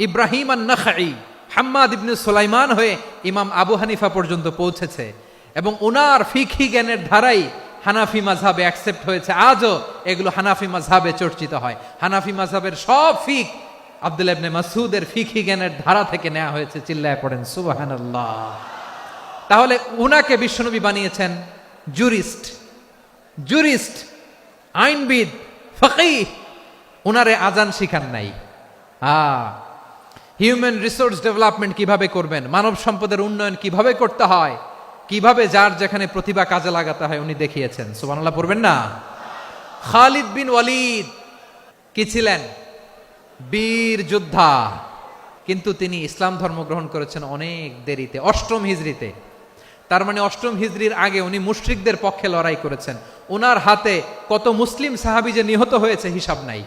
ইব্রাহিম আন-নাখাই, হাম্মাদ ইবনে সুলাইমান হয়ে ইমাম আবু হানিফা পর্যন্ত পৌঁছেছে। এবং ওনার ফিকহি জ্ঞানের ধারাই হানাফি মাযহাবে অ্যাকসেপ্ট হয়েছে। আজও এগুলো হানাফি মাযহাবে চর্চিত হয়। হানাফি মাযহাবের সব ফিক আব্দুল্লাহ ইবনে মাসউদের ফিকহি জ্ঞানের ধারা থেকে নেওয়া হয়েছে। চিল্লায় পড়েন সুবহানাল্লাহ। তাহলে উনাকে বিশ্বনবী বানিয়েছেন জুরিস্ট, আইনবিদ, ফকিহ। উনারে আজান শিখান নাই। হিউম্যান রিসোর্স ডেভেলপমেন্ট কিভাবে করবেন, মানব সম্পদের উন্নয়ন কিভাবে করতে হয়, কিভাবে যার যেখানে প্রতিভা কাজে লাগাতে হয় উনি দেখিয়েছেন। সুবহানাল্লাহ পড়বেন না? খালিদ বিন ওয়ালিদ কি ছিলেন? বীর যোদ্ধা। কিন্তু তিনি ইসলাম ধর্ম গ্রহণ করেছেন অনেক দেরিতে, 8ম হিজরিতে। তার মানে 8ম হিজরির আগে উনি মুশরিকদের পক্ষে লড়াই করেছেন। ওনার হাতে কত মুসলিম সাহাবী যে নিহত হয়েছে হিসাব নাই।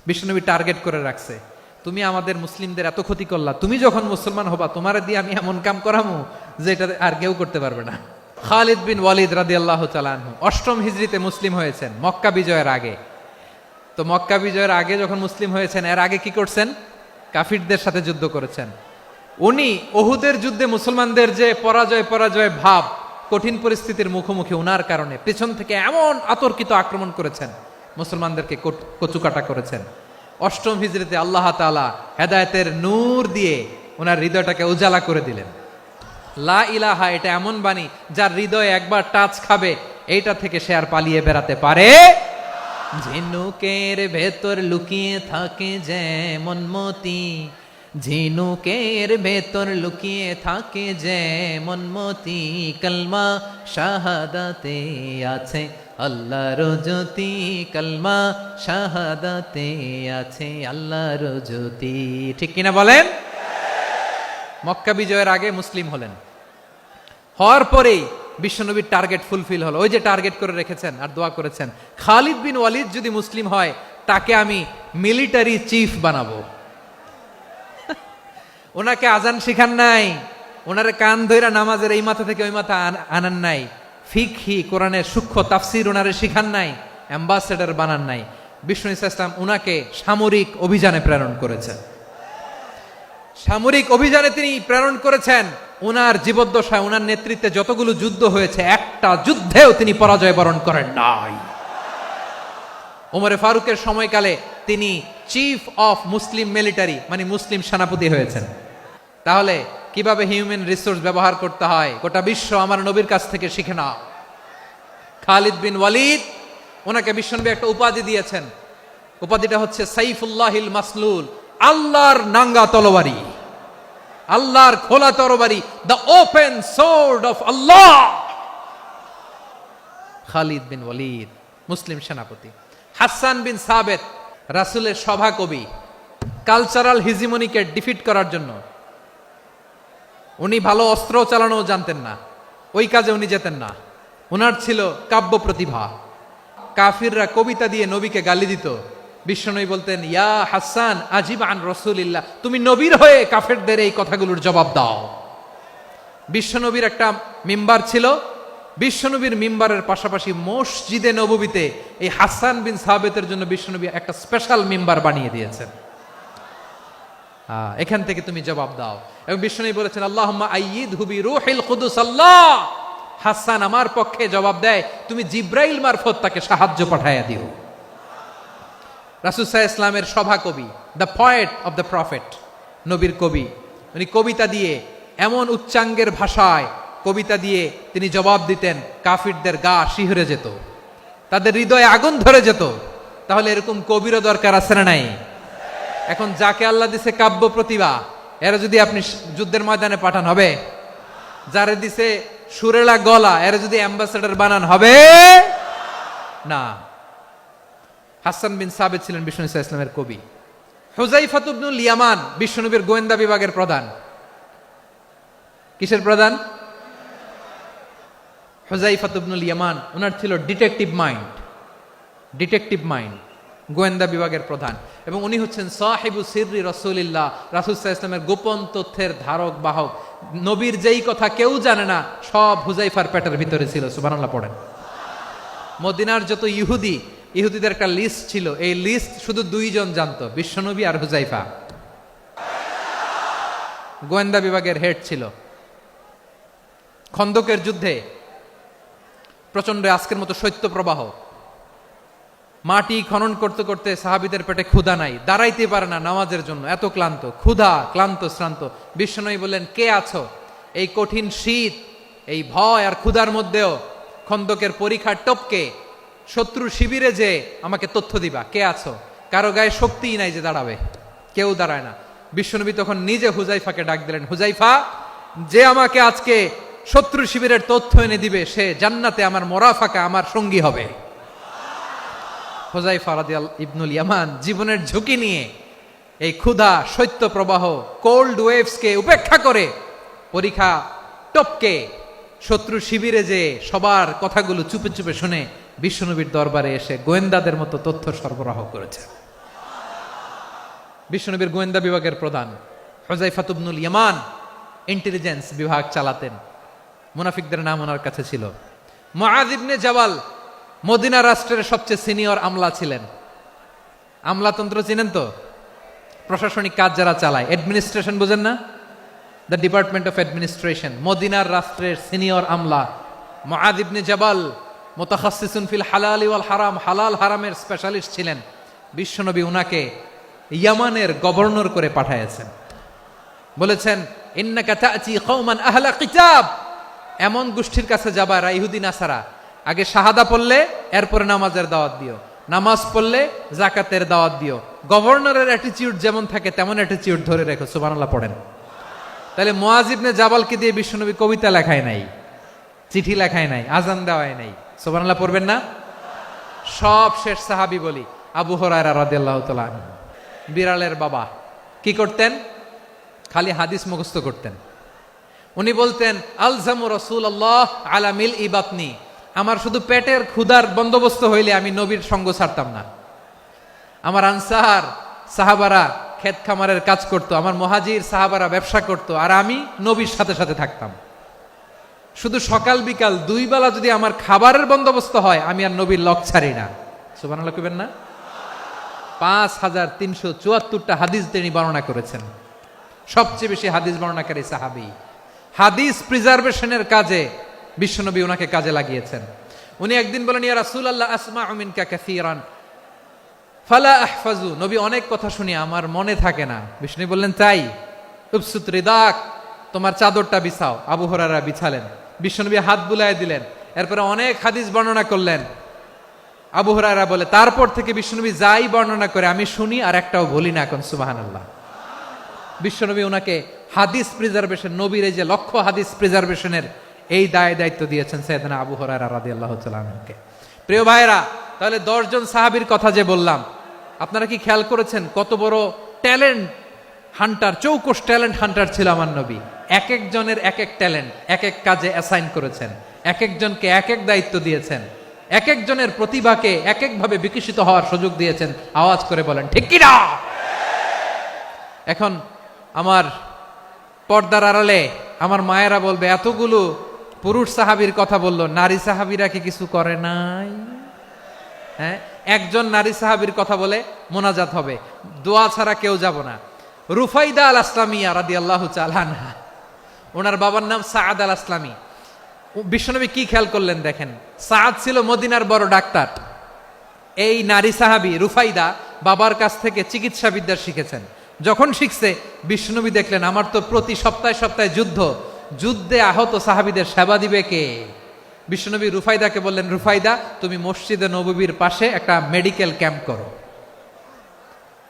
বিশ্বনবী টার্গেট করে রাখছে, তুমি আমাদের মুসলিমদের এত ক্ষতি করলা, তুমি যখন মুসলমান হবা তোমারে দিয়ে আমি এমন কাম করামু যে এটা আর কেউ করতে পারবে না। খালিদ বিন ওয়ালিদ রাদিয়াল্লাহু তাআলা আনহু 8ম হিজরিতে মুসলিম হয়েছেন, মক্কা বিজয়ের আগে। তো মক্কা বিজয়ের আগে যখন মুসলিম হয়েছেন, এর আগে কি করছেন? কাফিরদের সাথে যুদ্ধ করেছেন। উনি উহুদের যুদ্ধে মুসলমানদের যে পরাজয় ভাব, কঠিন পরিস্থিতির মুখোমুখি উনার কারণে পেছন থেকে এমন আতর্কিত আক্রমণ করেছেন, মুসলমানদেরকে কচুকাটা করেছেন। 8ম হিজরিতে আল্লাহ তাআলা হেদায়েতের নূর দিয়ে ওনার হৃদয়টাকে উজালা করে দিলেন। লা ইলাহা এটা এমন বাণী যার হৃদয়ে একবার টাচ খাবে, এইটা থেকে সে আর পালিয়ে বেড়াতে পারে। ঝিনুকের ভেতর লুকিয়ে থাকে যেমন মতি, ঝিনুকের ভেতর লুকিয়ে থাকে যেমন মতি, কলমা শাহাদাতে আছে আল্লাহর জ্যোতি, কলমা শাহাদাতে আছে আল্লাহর জ্যোতি। ঠিক কিনা বলেন? মক্কা বিজয়ের আগে মুসলিম হলেন, হওয়ার পরেই বিশ্বনবীর টার্গেট ফুলফিল হলো। ওই যে টার্গেট করে রেখেছেন আর দোয়া করেছেন, খালিদ বিন ওয়ালিদ যদি মুসলিম হয় তাকে আমি মিলিটারি চিফ বানাবো। ওনাকে আজান শিখান নাই, ওনারে কান ধইরা নামাজের এই মাথা থেকে ওই মাথা আনান নাই, ফিকহি কোরআনের সূক্ষ্ম তাফসীর ওনারে শিখান নাই, অ্যাম্বাসেডর বানান নাই। বিষ্ণু ইসলাম উনাকে সামরিক অভিযানে প্রেরণ করেছেন। সামরিক অভিযানে তিনি প্রেরণ করেছেন। উনার জীবদ্দশায় উনার নেতৃত্বে যতগুলো যুদ্ধ হয়েছে, একটা যুদ্ধেও তিনি পরাজয় বরণ করেন নাই। ওমরে ফারুকের সময়কালে তিনি চিফ অফ মুসলিম মিলিটারি, মানে মুসলিম সেনাপতি হয়েছেন। তাহলে কিভাবে হিউম্যান রিসোর্স ব্যবহার করতে হয় গোটা বিশ্ব আমার নবীর কাছ থেকে শিখে নাও। খালিদ বিন ওয়ালিদ, ওনাকে বিশ্বনবী একটা উপাধি দিয়েছেন। উপাধিটা হচ্ছে সাইফুল্লাহিল মাসলুল, আল্লাহর নাঙ্গা তরবারি, আল্লাহর খোলা তরবারি, দ্য ওপেন সোর্ড অফ আল্লাহ। খালিদ বিন ওয়ালিদ মুসলিম সেনাপতি। হাসান বিন সাবেত রাসূলের সভা কবি, কালচারাল হিজিমনিকে ডিফিট করার জন্য। উনি ভালো অস্ত্র চালানো জানতেন না, ওই কাজে উনি যেতেন না। উনার ছিল কাব্য প্রতিভা। কাফিররা কবিতা দিয়ে নবীকে গালি দিত, বিশ্বনবী বলতেন, ইয়া হাসান আজিব আন রাসূলিল্লাহ, তুমি নবীর হয়ে কাফেরদের এই কথাগুলোর জবাব দাও। বিশ্বনবীর একটা মিম্বার ছিল, বিশ্বনবীর মিম্বারের পাশাপাশি মসজিদে নববীতে এই হাসান বিন সাবেতের জন্য বিশ্বনবী একটা স্পেশাল মিম্বার বানিয়ে দিয়েছেন। এখান থেকে তুমি জবাব দাও। এবং বিশ্বনবী বলেছেন, আল্লাহুম্মা আইয়িদহু বিরূহিল কুদুস। আল্লাহ, হাসান আমার পক্ষে জবাব দেয়, তুমি জিব্রাইল মারফত তাকে সাহায্য পাঠাইয়া দিও। রাসূল সাল্লাল্লাহু আলাইহি ওয়াসাল্লামের সভা কবি, the poet of the prophet, নবীর কবি। উনি কবিতা দিয়ে, এমন উচ্চাঙ্গের ভাষায় কবিতা দিয়ে তিনি জবাব দিতেন, কাফিরদের গা শিহরে যেত, তাদের হৃদয়ে আগুন ধরে যেত। তাহলে এরকম কবিরও দরকার আছে না নাই? এখন যাকে আল্লাহ দিছে কাব্য প্রতিভা, এরা যদি আপনি যুদ্ধের ময়দানে পাঠান হবে? যারে দিছে সুরেলা গলা, এরা যদি অ্যাম্বাসেডর বানান হবে না। হাসান বিন সাবেত ছিলেন বিষ্ণু ইসলামের কবি। হুযায়ফা ইবনুল ইয়ামান বিশ্বনবীর গোয়েন্দা বিভাগের প্রধান। কিসের প্রধান? হুযায়ফা ইবনুল ইয়ামান। ওনার ছিল ডিটেকটিভ মাইন্ড, ডিটেকটিভ মাইন্ড, গোয়েন্দা বিভাগের প্রধান। এবং উনি হচ্ছেন সাহিবু সিররি রাসূলিল্লাহ, রাসূল সাল্লাল্লাহু আলাইহি ওয়াসাল্লামের গোপন তথ্যের ধারক বাহক। নবীর যেই কথা কেউ জানে না, সব হুযায়ফার পেটের ভিতরে ছিল। সুবহানাল্লাহ পড়েন। মদিনার যত ইহুদিদের একটা লিস্ট ছিল, এই লিস্ট শুধু দুইজন জানতো, বিশ্বনবী আর হুযায়ফা। গোয়েন্দা বিভাগের হেড ছিল। খন্দকের যুদ্ধে প্রচন্ড আজকের মতো শৈত্য প্রবাহ, মাটি খনন করতে করতে সাহাবীদের পেটে ক্ষুধা নাই, দাঁড়াইতে পারে না নামাজের জন্য, এত ক্লান্ত, ক্ষুধা, ক্লান্ত, শ্রান্ত। বিশ্বনবী বললেন, কে আছো? এই কঠিন শীত, এই ভয় আর ক্ষুধার মধ্যেও খন্দকের পরীক্ষার টপকে শত্রু শিবিরে যে আমাকে তথ্য দিবা, কে আছো? কারো গায়ে শক্তিই নাই যে দাঁড়াবে, কেউ দাঁড়ায় না। বিশ্বনবী তখন নিজে হুযায়ফাকে ডাক দিলেন, হুযায়ফা, যে আমাকে আজকে শত্রু শিবিরের তথ্য এনে দিবে, সে জান্নাতে আমার মোরাফাকা, আমার সঙ্গী হবে। হুযায়ফা রাদিয়াল্লাহু ইবনুল ইয়ামান জীবনের ঝুঁকি নিয়ে এই ক্ষুধা, শৈত্য প্রবাহ, কোল্ড ওয়েভসকে উপেক্ষা করে পরীক্ষা টপকে শত্রু শিবিরে যে সবার কথাগুলো চুপে চুপে শুনে বিশ্বনবীর দরবারে এসে গোয়েন্দাদের মতো তথ্য সরবরাহ করেছে। বিশ্বনবীর গোয়েন্দা বিভাগের প্রধান হুযায়ফা ইবনুল ইয়ামান ইন্টেলিজেন্স বিভাগ চালাতেন। মুনাফিকদের নাম ওনার কাছে ছিল। মুআয ইবনে জাবাল মদিনা রাষ্ট্রের সবচেয়ে সিনিয়র আমলা ছিলেন। আমলাতন্ত্র চিনেন তো? প্রশাসনিক কাজ যারা চালায়, অ্যাডমিনিস্ট্রেশন বুঝেন না? The department of administration. মদিনার রাষ্ট্রের সিনিয়র আমলা মুআয ইবনে জাবাল মুতাখাসসিসুন ফিল হালাল ওয়াল হারাম, হালাল হারামের স্পেশালিস্ট ছিলেন। বিশ্বনবী উনাকে ইয়ামানের গভর্নর করে পাঠাইছেন। বলেছেন, ইন্নাকা তা'তি কওমান আহলা কিতাব, এমন গোষ্ঠীর কাছে যাবা যারা ইহুদি নাসারা, আগে শাহাদা পড়লে এরপরে নামাজের দাওয়াত দিও, নামাজ পড়লে যাকাতের দাওয়াত দিও। গভর্নরের অ্যাটিটিউড যেমন থাকে তেমন অ্যাটিটিউড ধরে রেখো। সুবহানাল্লাহ পড়েন। তাহলে মুআয ইবনে জাবালকে দিয়ে বিশ্বনবী কবিতা লেখায় নাই, চিঠি লেখায় নাই, আজান দেওয়ায় নাই। সুবহানাল্লাহ পড়বেন না? সব শেষ সাহাবী বলি আবু হুরায়রা রাদিয়াল্লাহু তাআলা আনহু, বিড়ালের বাবা, কি করতেন? খালি হাদিস মুখস্থ করতেন। উনি বলতেন, আলজামু রাসূলুল্লাহ আলা মিল ইবাতনি, আমার শুধু পেটের ক্ষুধার বন্দোবস্ত হইলে আমি নবীর সঙ্গ ছাড়তাম না। আমার আনসার সাহাবারা ক্ষেত খামারের কাজ করত, আমার মুহাজির সাহাবারা ব্যবসা করত, আর আমি নবীর সাথে সাথে থাকতাম। শুধু সকাল বিকাল 2 বেলা যদি আমার খাবারের বন্দোবস্ত হয়, আমি আর নবীর লক ছাড়ি না। সুবহানাল্লাহ কইবেন না? 5374টা হাদিস তিনি বর্ণনা করেছেন। সবচেয়ে বেশি হাদিস বর্ণনাকারী সাহাবী। হাদিস প্রিজার্ভেশনের কাজে বিশ্বনবী ওনাকে কাজে লাগিয়েছেন। উনি একদিন বলেন, ইয়া রাসূলুল্লাহ আসমাউ মিনকা কাসীরান ফালা আহফাজু। নবী অনেক কথা শুনি, আমার মনে থাকে না। বিষ্ণু বললেন, তাই? উবসুত রিদাক, তোমার চাদরটা বিছাও। আবু হুরায়রা বিছালেন, বিশ্বনবী হাত বুলায় দিলেন, এরপরে অনেক হাদিস বর্ণনা করলেন। আবু হুরায়রা বলে, তারপর থেকে বিশ্বনবী যাই বর্ণনা করে আমি শুনি আর একটাও বলি না। এখন সুবহানাল্লাহ। বিশ্বনবী ওনাকে হাদিস প্রিজার্ভেশন, নবীর এই যে লক্ষ্য হাদিস প্রিজার্ভেশনের এই দায়িত্ব দিয়েছেন সাইয়েদনা আবু হুরায়রা রাদিয়াল্লাহু তাআলা আনহুকে। প্রিয় ভাইরা, তাহলে 10 জন সাহাবীর কথা যে বললাম, আপনারা কি খেয়াল করেছেন কত বড় ট্যালেন্ট হান্টার, চৌকস ট্যালেন্ট হান্টার ছিল আমার নবী। এক একজনের এক এক ট্যালেন্ট এক এক কাজে অ্যাসাইন করেছেন, এক একজনকে এক এক দায়িত্ব দিয়েছেন, এক একজনের প্রতিভাকে এক একভাবে বিকশিত হওয়ার সুযোগ দিয়েছেন। আওয়াজ করে বলেন ঠিক কি না? এখন আমার পর্দার আড়ালে আমার মায়েরা বলবে, এতগুলো পুরুষ সাহাবীর কথা বললো, নারী সাহাবীরা কি কিছু করে নাই? হ্যাঁ, একজন নারী সাহাবীর কথা বলে মোনাজাত হবে, দোয়া ছাড়া কেউ যাব না। রুফাইদা আল আসলামিয়া রাদিয়াল্লাহু তাআলা আনহা, ওনার বাবার নাম সাআদ আল আসলামি। বিশ্বনবী কি খেয়াল করলেন দেখেন, সাআদ ছিল মদিনার বড় ডাক্তার। এই নারী সাহাবী রুফাইদা বাবার কাছ থেকে চিকিৎসা বিদ্যা শিখেছেন। যখন শিখছে, বিশ্বনবী দেখলেন আমার তো প্রতি সপ্তাহে সপ্তাহে যুদ্ধে আহত সাহাবীদের সেবা দিবে কে? বিশ্বনবী রুফাইদাকে বললেন, রুফাইদা তুমি মসজিদে নববীর পাশে একটা মেডিকেল ক্যাম্প করো।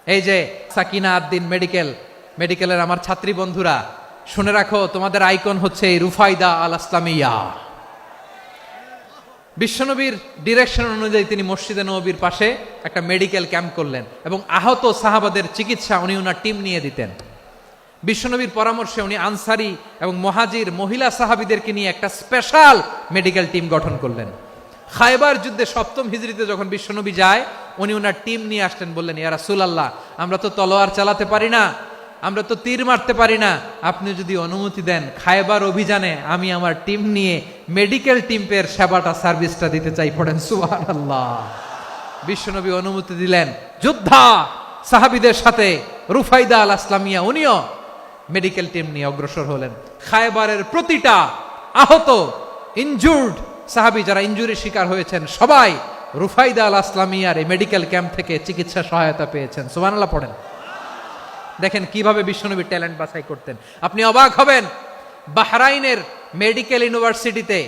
এই যে সাকিনা আদ্দিন মেডিকেলের আমার ছাত্রী বন্ধুরা, শুনে রাখো, তোমাদের আইকন হচ্ছে এই রুফাইদা আল আসলামিয়া। বিশ্বনবীর ডিরেকশন অনুযায়ী তিনি মসজিদে নববীর পাশে একটা মেডিকেল ক্যাম্প করলেন এবং আহত সাহাবাদের চিকিৎসা উনি ওনার টিম নিয়ে দিতেন। বিশ্বনবীর পরামর্শে উনি আনসারি এবং মুহাজির মহিলা সাহাবীদেরকে নিয়ে একটা স্পেশাল মেডিকেল টিম গঠন করলেন। খায়বার যুদ্ধে 7ম হিজরিতে যখন বিশ্বনবী যায়, উনি ওনার টিম নিয়ে আসলেন, বললেন, ইয়া রাসূলুল্লাহ, আমরা তো তলোয়ার চালাতে পারি না, আমরা তো তীর মারতে পারি না, আপনি যদি অনুমতি দেন খায়বার অভিযানে আমি আমার টিম নিয়ে মেডিকেল টিমের সেবাটা সার্ভিসটা দিতে চাই। পড়েন সুবহানাল্লাহ। বিশ্বনবী অনুমতি দিলেন, যোদ্ধা সাহাবীদের সাথে রুফাইদা আল আসলামিয়া উনিও মেডিকেল টিম নিয়ে অগ্রসর হলেন। খায়বারের প্রতিটা আহত ইনজুর্ড সাহাবী যারা ইনজুরির শিকার হয়েছেন, সবাই রুফাইদা আল আসলামিয়ার এই মেডিকেল ক্যাম্প থেকে চিকিৎসা সহায়তা পেয়েছেন। সুবহানাল্লাহ পড়েন। দেখেন কিভাবে বিশ্বনবী ট্যালেন্ট বাছাই করতেন। আপনি অবাক হবেন, বাহরাইনের মেডিকেল ইউনিভার্সিটিতে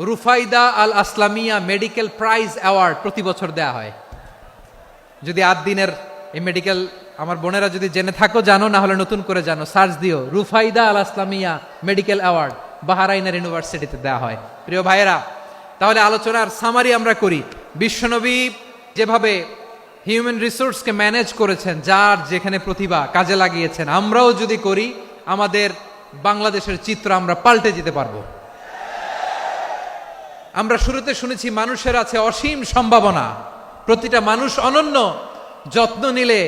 রুফাইদা আল আসলামিয়া মেডিকেল প্রাইজ অ্যাওয়ার্ড প্রতি বছর দেয়া হয়। যদি 8 দিনের এই মেডিকেল, আমার বোনেরা যদি জেনে থাকো জানো, না হলে নতুন করে জানো, সার্চ দিও, রুফাইদা আল আসলামিয়া মেডিকেল অ্যাওয়ার্ড বাহরাইনের ইউনিভার্সিটিতে দেয়া হয়। প্রিয় ভাইয়েরা, তাহলে আলোচনার সামারি আমরা করি। বিশ্বনবী যেভাবে হিউম্যান রিসোর্সকে ম্যানেজ করেছেন, যার যেখানে প্রতিভা কাজে লাগিয়েছেন, আমরাও যদি করি আমাদের বাংলাদেশের চিত্র আমরা পাল্টে যেতে পারবো। আমরা শুরুতে শুনেছি মানুষের আছে অসীম সম্ভাবনা, প্রতিটা মানুষ অনন্য, যত্ন নিলে,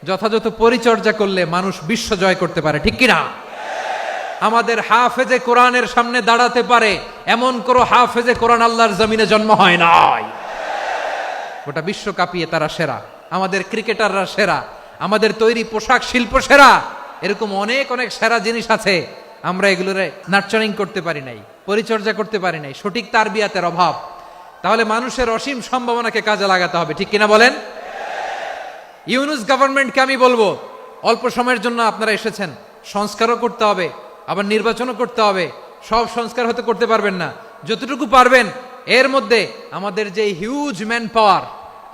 যথাযথ পরিচর্যা করলে মানুষ বিশ্ব জয় করতে পারে, ঠিক কিনা? আমাদের হাফেজে কোরআনের সামনে দাঁড়াতে পারে এমন কোনো হাফেজে কোরআন আল্লাহর জমিনে জন্ম হয় নাই। গোটা বিশ্ব কাঁপিয়ে তারা সেরা, আমাদের ক্রিকেটাররা সেরা, আমাদের তৈরি পোশাক শিল্প সেরা, এরকম অনেক অনেক সেরা জিনিস আছে, আমরা এগুলোরে নার্চারিং করতে পারি নাই, পরিচর্যা করতে পারি নাই, সঠিক তারবিয়াতের অভাব। তাহলে মানুষের অসীম সম্ভাবনাকে কাজে লাগাতে হবে, ঠিক কিনা বলেন? ইউনুস গভর্নমেন্টকে আমি বলবো, অল্প সময়ের জন্য আপনারা এসেছেন, সংস্কারও করতে হবে, আবার নির্বাচনও করতে হবে। সব সংস্কার হতে করতে পারবেন না, যতটুকু পারবেন এর মধ্যে আমাদের যে হিউজ ম্যান পাওয়ার,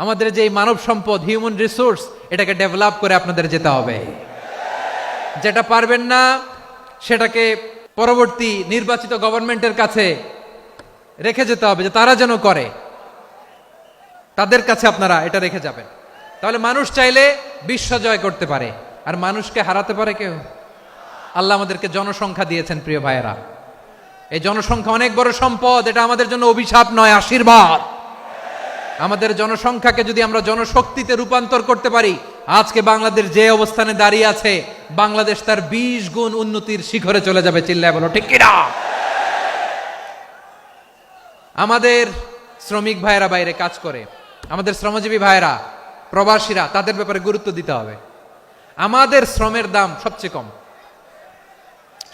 আমাদের যে মানব সম্পদ, হিউম্যান রিসোর্স, এটাকে ডেভেলপ করে আপনাদের যেতে হবে। যেটা পারবেন না সেটাকে পরবর্তী নির্বাচিত গভর্নমেন্টের কাছে রেখে যেতে হবে, যে তারা যেন করে, তাদের কাছে আপনারা এটা রেখে যাবেন। তাহলে মানুষ চাইলে বিশ্ব জয় করতে পারে, আর মানুষকে হারাতে পারে কেউ? আল্লাহ আমাদেরকে জনসংখ্যা দিয়েছেন প্রিয় ভাইয়েরা, এই জনসংখ্যা অনেক বড় সম্পদ, এটা আমাদের জন্য অভিশাপ নয়, আশীর্বাদ। আমাদের জনসংখ্যাকে যদি আমরা জনশক্তিতে রূপান্তর করতে পারি, আজকে বাংলাদেশ যে অবস্থানে দাঁড়িয়ে আছে, বাংলাদেশ তার 20 গুণ উন্নতির শিখরে চলে যাবে। চিল্লায় বলো ঠিক কিনা? আমাদের শ্রমিক ভাইয়েরা বাইরে কাজ করে, আমাদের শ্রমজীবী ভাইয়েরা, প্রবাসীরা, তাদের ব্যাপারে গুরুত্ব দিতে হবে। আমাদের শ্রমের দাম সবচেয়ে কম,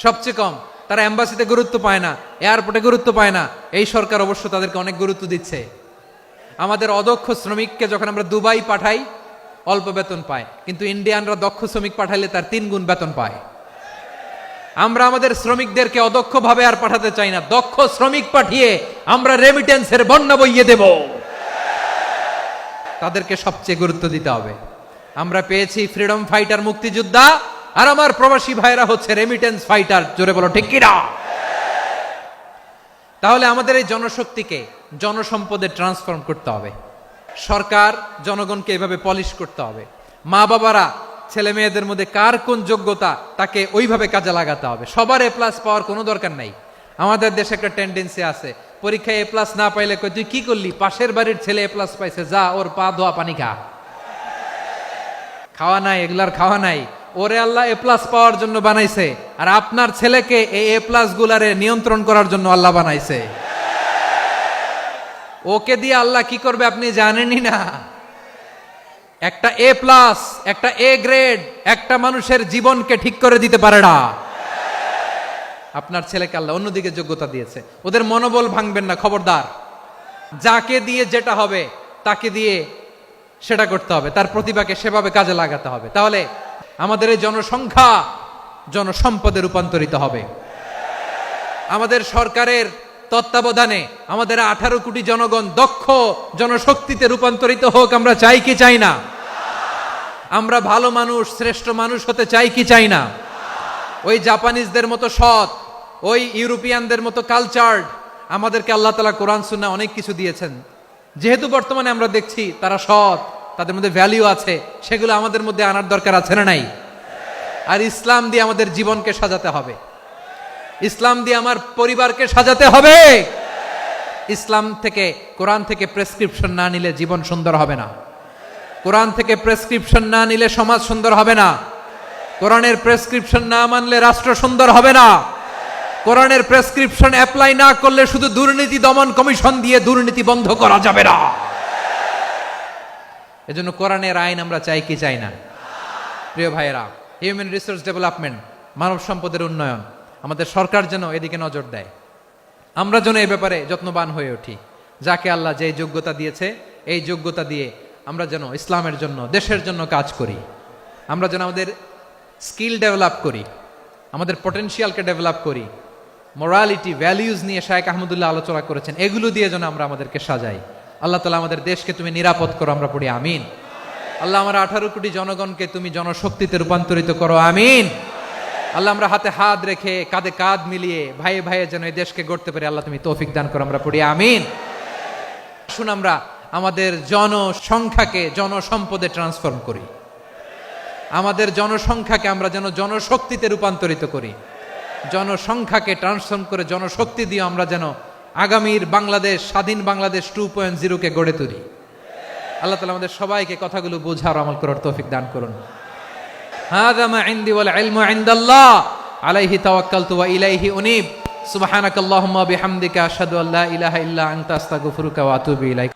সবচেয়ে কম। তারা এম্বাসিতে গুরুত্ব পায় না, এয়ারপোর্টে গুরুত্ব পায় না। এই সরকার অবশ্য তাদেরকে অনেক গুরুত্ব দিচ্ছে। আমাদের অদক্ষ শ্রমিককে যখন আমরা দুবাই পাঠাই, অল্প বেতন পায়, কিন্তু ইন্ডিয়ানরা দক্ষ শ্রমিক পাঠাইলে তার 3 গুণ বেতন পায়। আমরা আমাদের শ্রমিকদেরকে অদক্ষ ভাবে আর পাঠাতে চাই না, দক্ষ শ্রমিক পাঠিয়ে আমরা রেমিটেন্সের বন্যা বইয়ে দেব। তাদেরকে সবচেয়ে গুরুত্ব দিতে হবে। আমরা পেয়েছি ফ্রিডম ফাইটার, মুক্তিযোদ্ধা, আর আমার প্রবাসী ভাইরা হচ্ছে রেমিটেন্স ফাইটার। জোরে বলো ঠিক কিনা? তাহলে আমাদের এই জনশক্তিকে জনসম্পদে ট্রান্সফর্ম করতে হবে। সরকার জনগণকে এভাবে পলিশ করতে হবে। মা বাবারা ছেলে মেয়েদের মধ্যে কার কোন যোগ্যতা তাকে ওইভাবে কাজে লাগাতে হবে। সবার A+ পাওয়ার কোনো দরকার নাই। আমাদের দেশে একটা টেন্ডেন্সি আছে, পরীক্ষায় A+ না পাইলে কই তুই কি করলি, পাশের বাড়ির ছেলে A+ পাইছে, যা ওর পা ধোয়া পানি খা। খাওয়া নাই, এগুলার খাওয়া নাই। ওরে আল্লাহ A+ পাওয়ার জন্য বানাইছে, আর আপনার ছেলেকে এই A+ গুলারে নিয়ন্ত্রণ করার জন্য আল্লাহ বানাইছে। ওকে দিয়ে আল্লাহ কি করবে আপনি জানেনই না। একটা A+, একটা A গ্রেড একটা মানুষের জীবনকে ঠিক করে দিতে পারে না। আপনার ছেলেকে আল্লাহ অন্যদিকে যোগ্যতা দিয়েছে। ওদের মনোবল ভাঙবেন না, খবরদার। যাকে দিয়ে যেটা হবে তাকে দিয়ে সেটা করতে হবে, তার প্রতিভাকে সেভাবে কাজে লাগাতে হবে। তাহলে আমাদের এই জনসংখ্যা জনসম্পদে রূপান্তরিত হবে। আমাদের সরকারের তত্ত্বাবধানে আমাদের 18 কোটি জনগণ দক্ষ জনশক্তিতে রূপান্তরিত হোক। আমরা চাই কি চাই না? আমরা ভালো মানুষ, শ্রেষ্ঠ মানুষ হতে চাই কি চাই না? ওই জাপানিজদের মতো সৎ, ওই ইউরোপিয়ানদের মতো কালচার্ড। আমাদেরকে আল্লাহ তাআলা কোরআন সুন্নাহ অনেক কিছু দিয়েছেন। যেহেতু বর্তমানে আমরা দেখছি তারা সৎ, তাদের মধ্যে ভ্যালিউ আছে, সেগুলো আমাদের মধ্যে আনার দরকার আছে না নাই? আর ইসলাম দিয়ে আমাদের জীবনকে সাজাতে হবে। ইসলাম দিয়ে আমার পরিবারকে সাজাতে হবে। ইসলাম থেকে, কোরআন থেকে প্রেসক্রিপশন না নিলে জীবন সুন্দর হবে না। কোরআন থেকে প্রেসক্রিপশন না নিলে সমাজ সুন্দর হবে না। কোরআনের প্রেসক্রিপশন না মানলে রাষ্ট্র সুন্দর হবে না। কোরআনের প্রেসক্রিপশন অ্যাপ্লাই না করলে শুধু দুর্নীতি দমন কমিশন দিয়ে দুর্নীতি বন্ধ করা যাবে না। এজন্য কোরআনের আইন আমরা চাই কি চাই না? প্রিয় ভাইয়েরা, হিউম্যান রিসোর্স ডেভেলপমেন্ট, মানব সম্পদের উন্নয়ন, আমাদের সরকার যেন এদিকে নজর দেয়। আমরা যেন এই ব্যাপারে যত্নবান হয়ে উঠি। যাকে আল্লাহ যে যোগ্যতা দিয়েছে, এই যোগ্যতা দিয়ে আমরা যেন ইসলামের জন্য, দেশের জন্য কাজ করি। আমরা যেন আমাদের স্কিল ডেভেলপ করি, আমাদের পটেনশিয়ালকে ডেভেলপ করি। মোরালিটি, ভ্যালিউজ নিয়ে শায়েখ আহমদুল্লাহ আলোচনা করেছেন, এগুলো দিয়ে যেন আমরা আমাদেরকে সাজাই। আল্লাহ তাআলা আমাদের দেশকে তুমি নিরাপদ করো, আমরা পড়ি আমিন। আল্লাহ আমার 18 কোটি জনগণকে তুমি জনশক্তিতে রূপান্তরিত করো, আমিন। আল্লাহ আমরা হাতে হাত রেখে, কাঁধে কাঁধ মিলিয়ে ভাইয়ে ভাইয়ে যেন এই দেশকে গড়তে পারি, আল্লাহ তুমি তৌফিক দান করো, আমরা পড়ি আমিন। আসুন আমরা আমাদের জনসংখ্যাকে জনসম্পদে ট্রান্সফর্ম করি। আমাদের জনসংখ্যাকে আমরা যেন জনশক্তিতে রূপান্তরিত করি। জনসংখ্যাকে ট্রান্সফর্ম করে জনশক্তি দিয়ে আমরা যেন আগামীর বাংলাদেশ, স্বাধীন বাংলাদেশ 2.0 কে গড়ে তুলি। আল্লাহ তাআলা আমাদের সবাইকে কথাগুলো বোঝার, আমল করার তৌফিক দান করুন। হাযা মা ইনদি ওয়াল ইলমু ইনদাল্লাহ আলাইহি তাওয়াক্কালতু ওয়া ইলাইহি উনীব। সুবহানাকাল্লাহুম্মা বিহামদিকা আশহাদু আল্লা ইলাহা ইল্লা আনতা আস্তাগফিরুকা ওয়া আতুবু ইলাইক।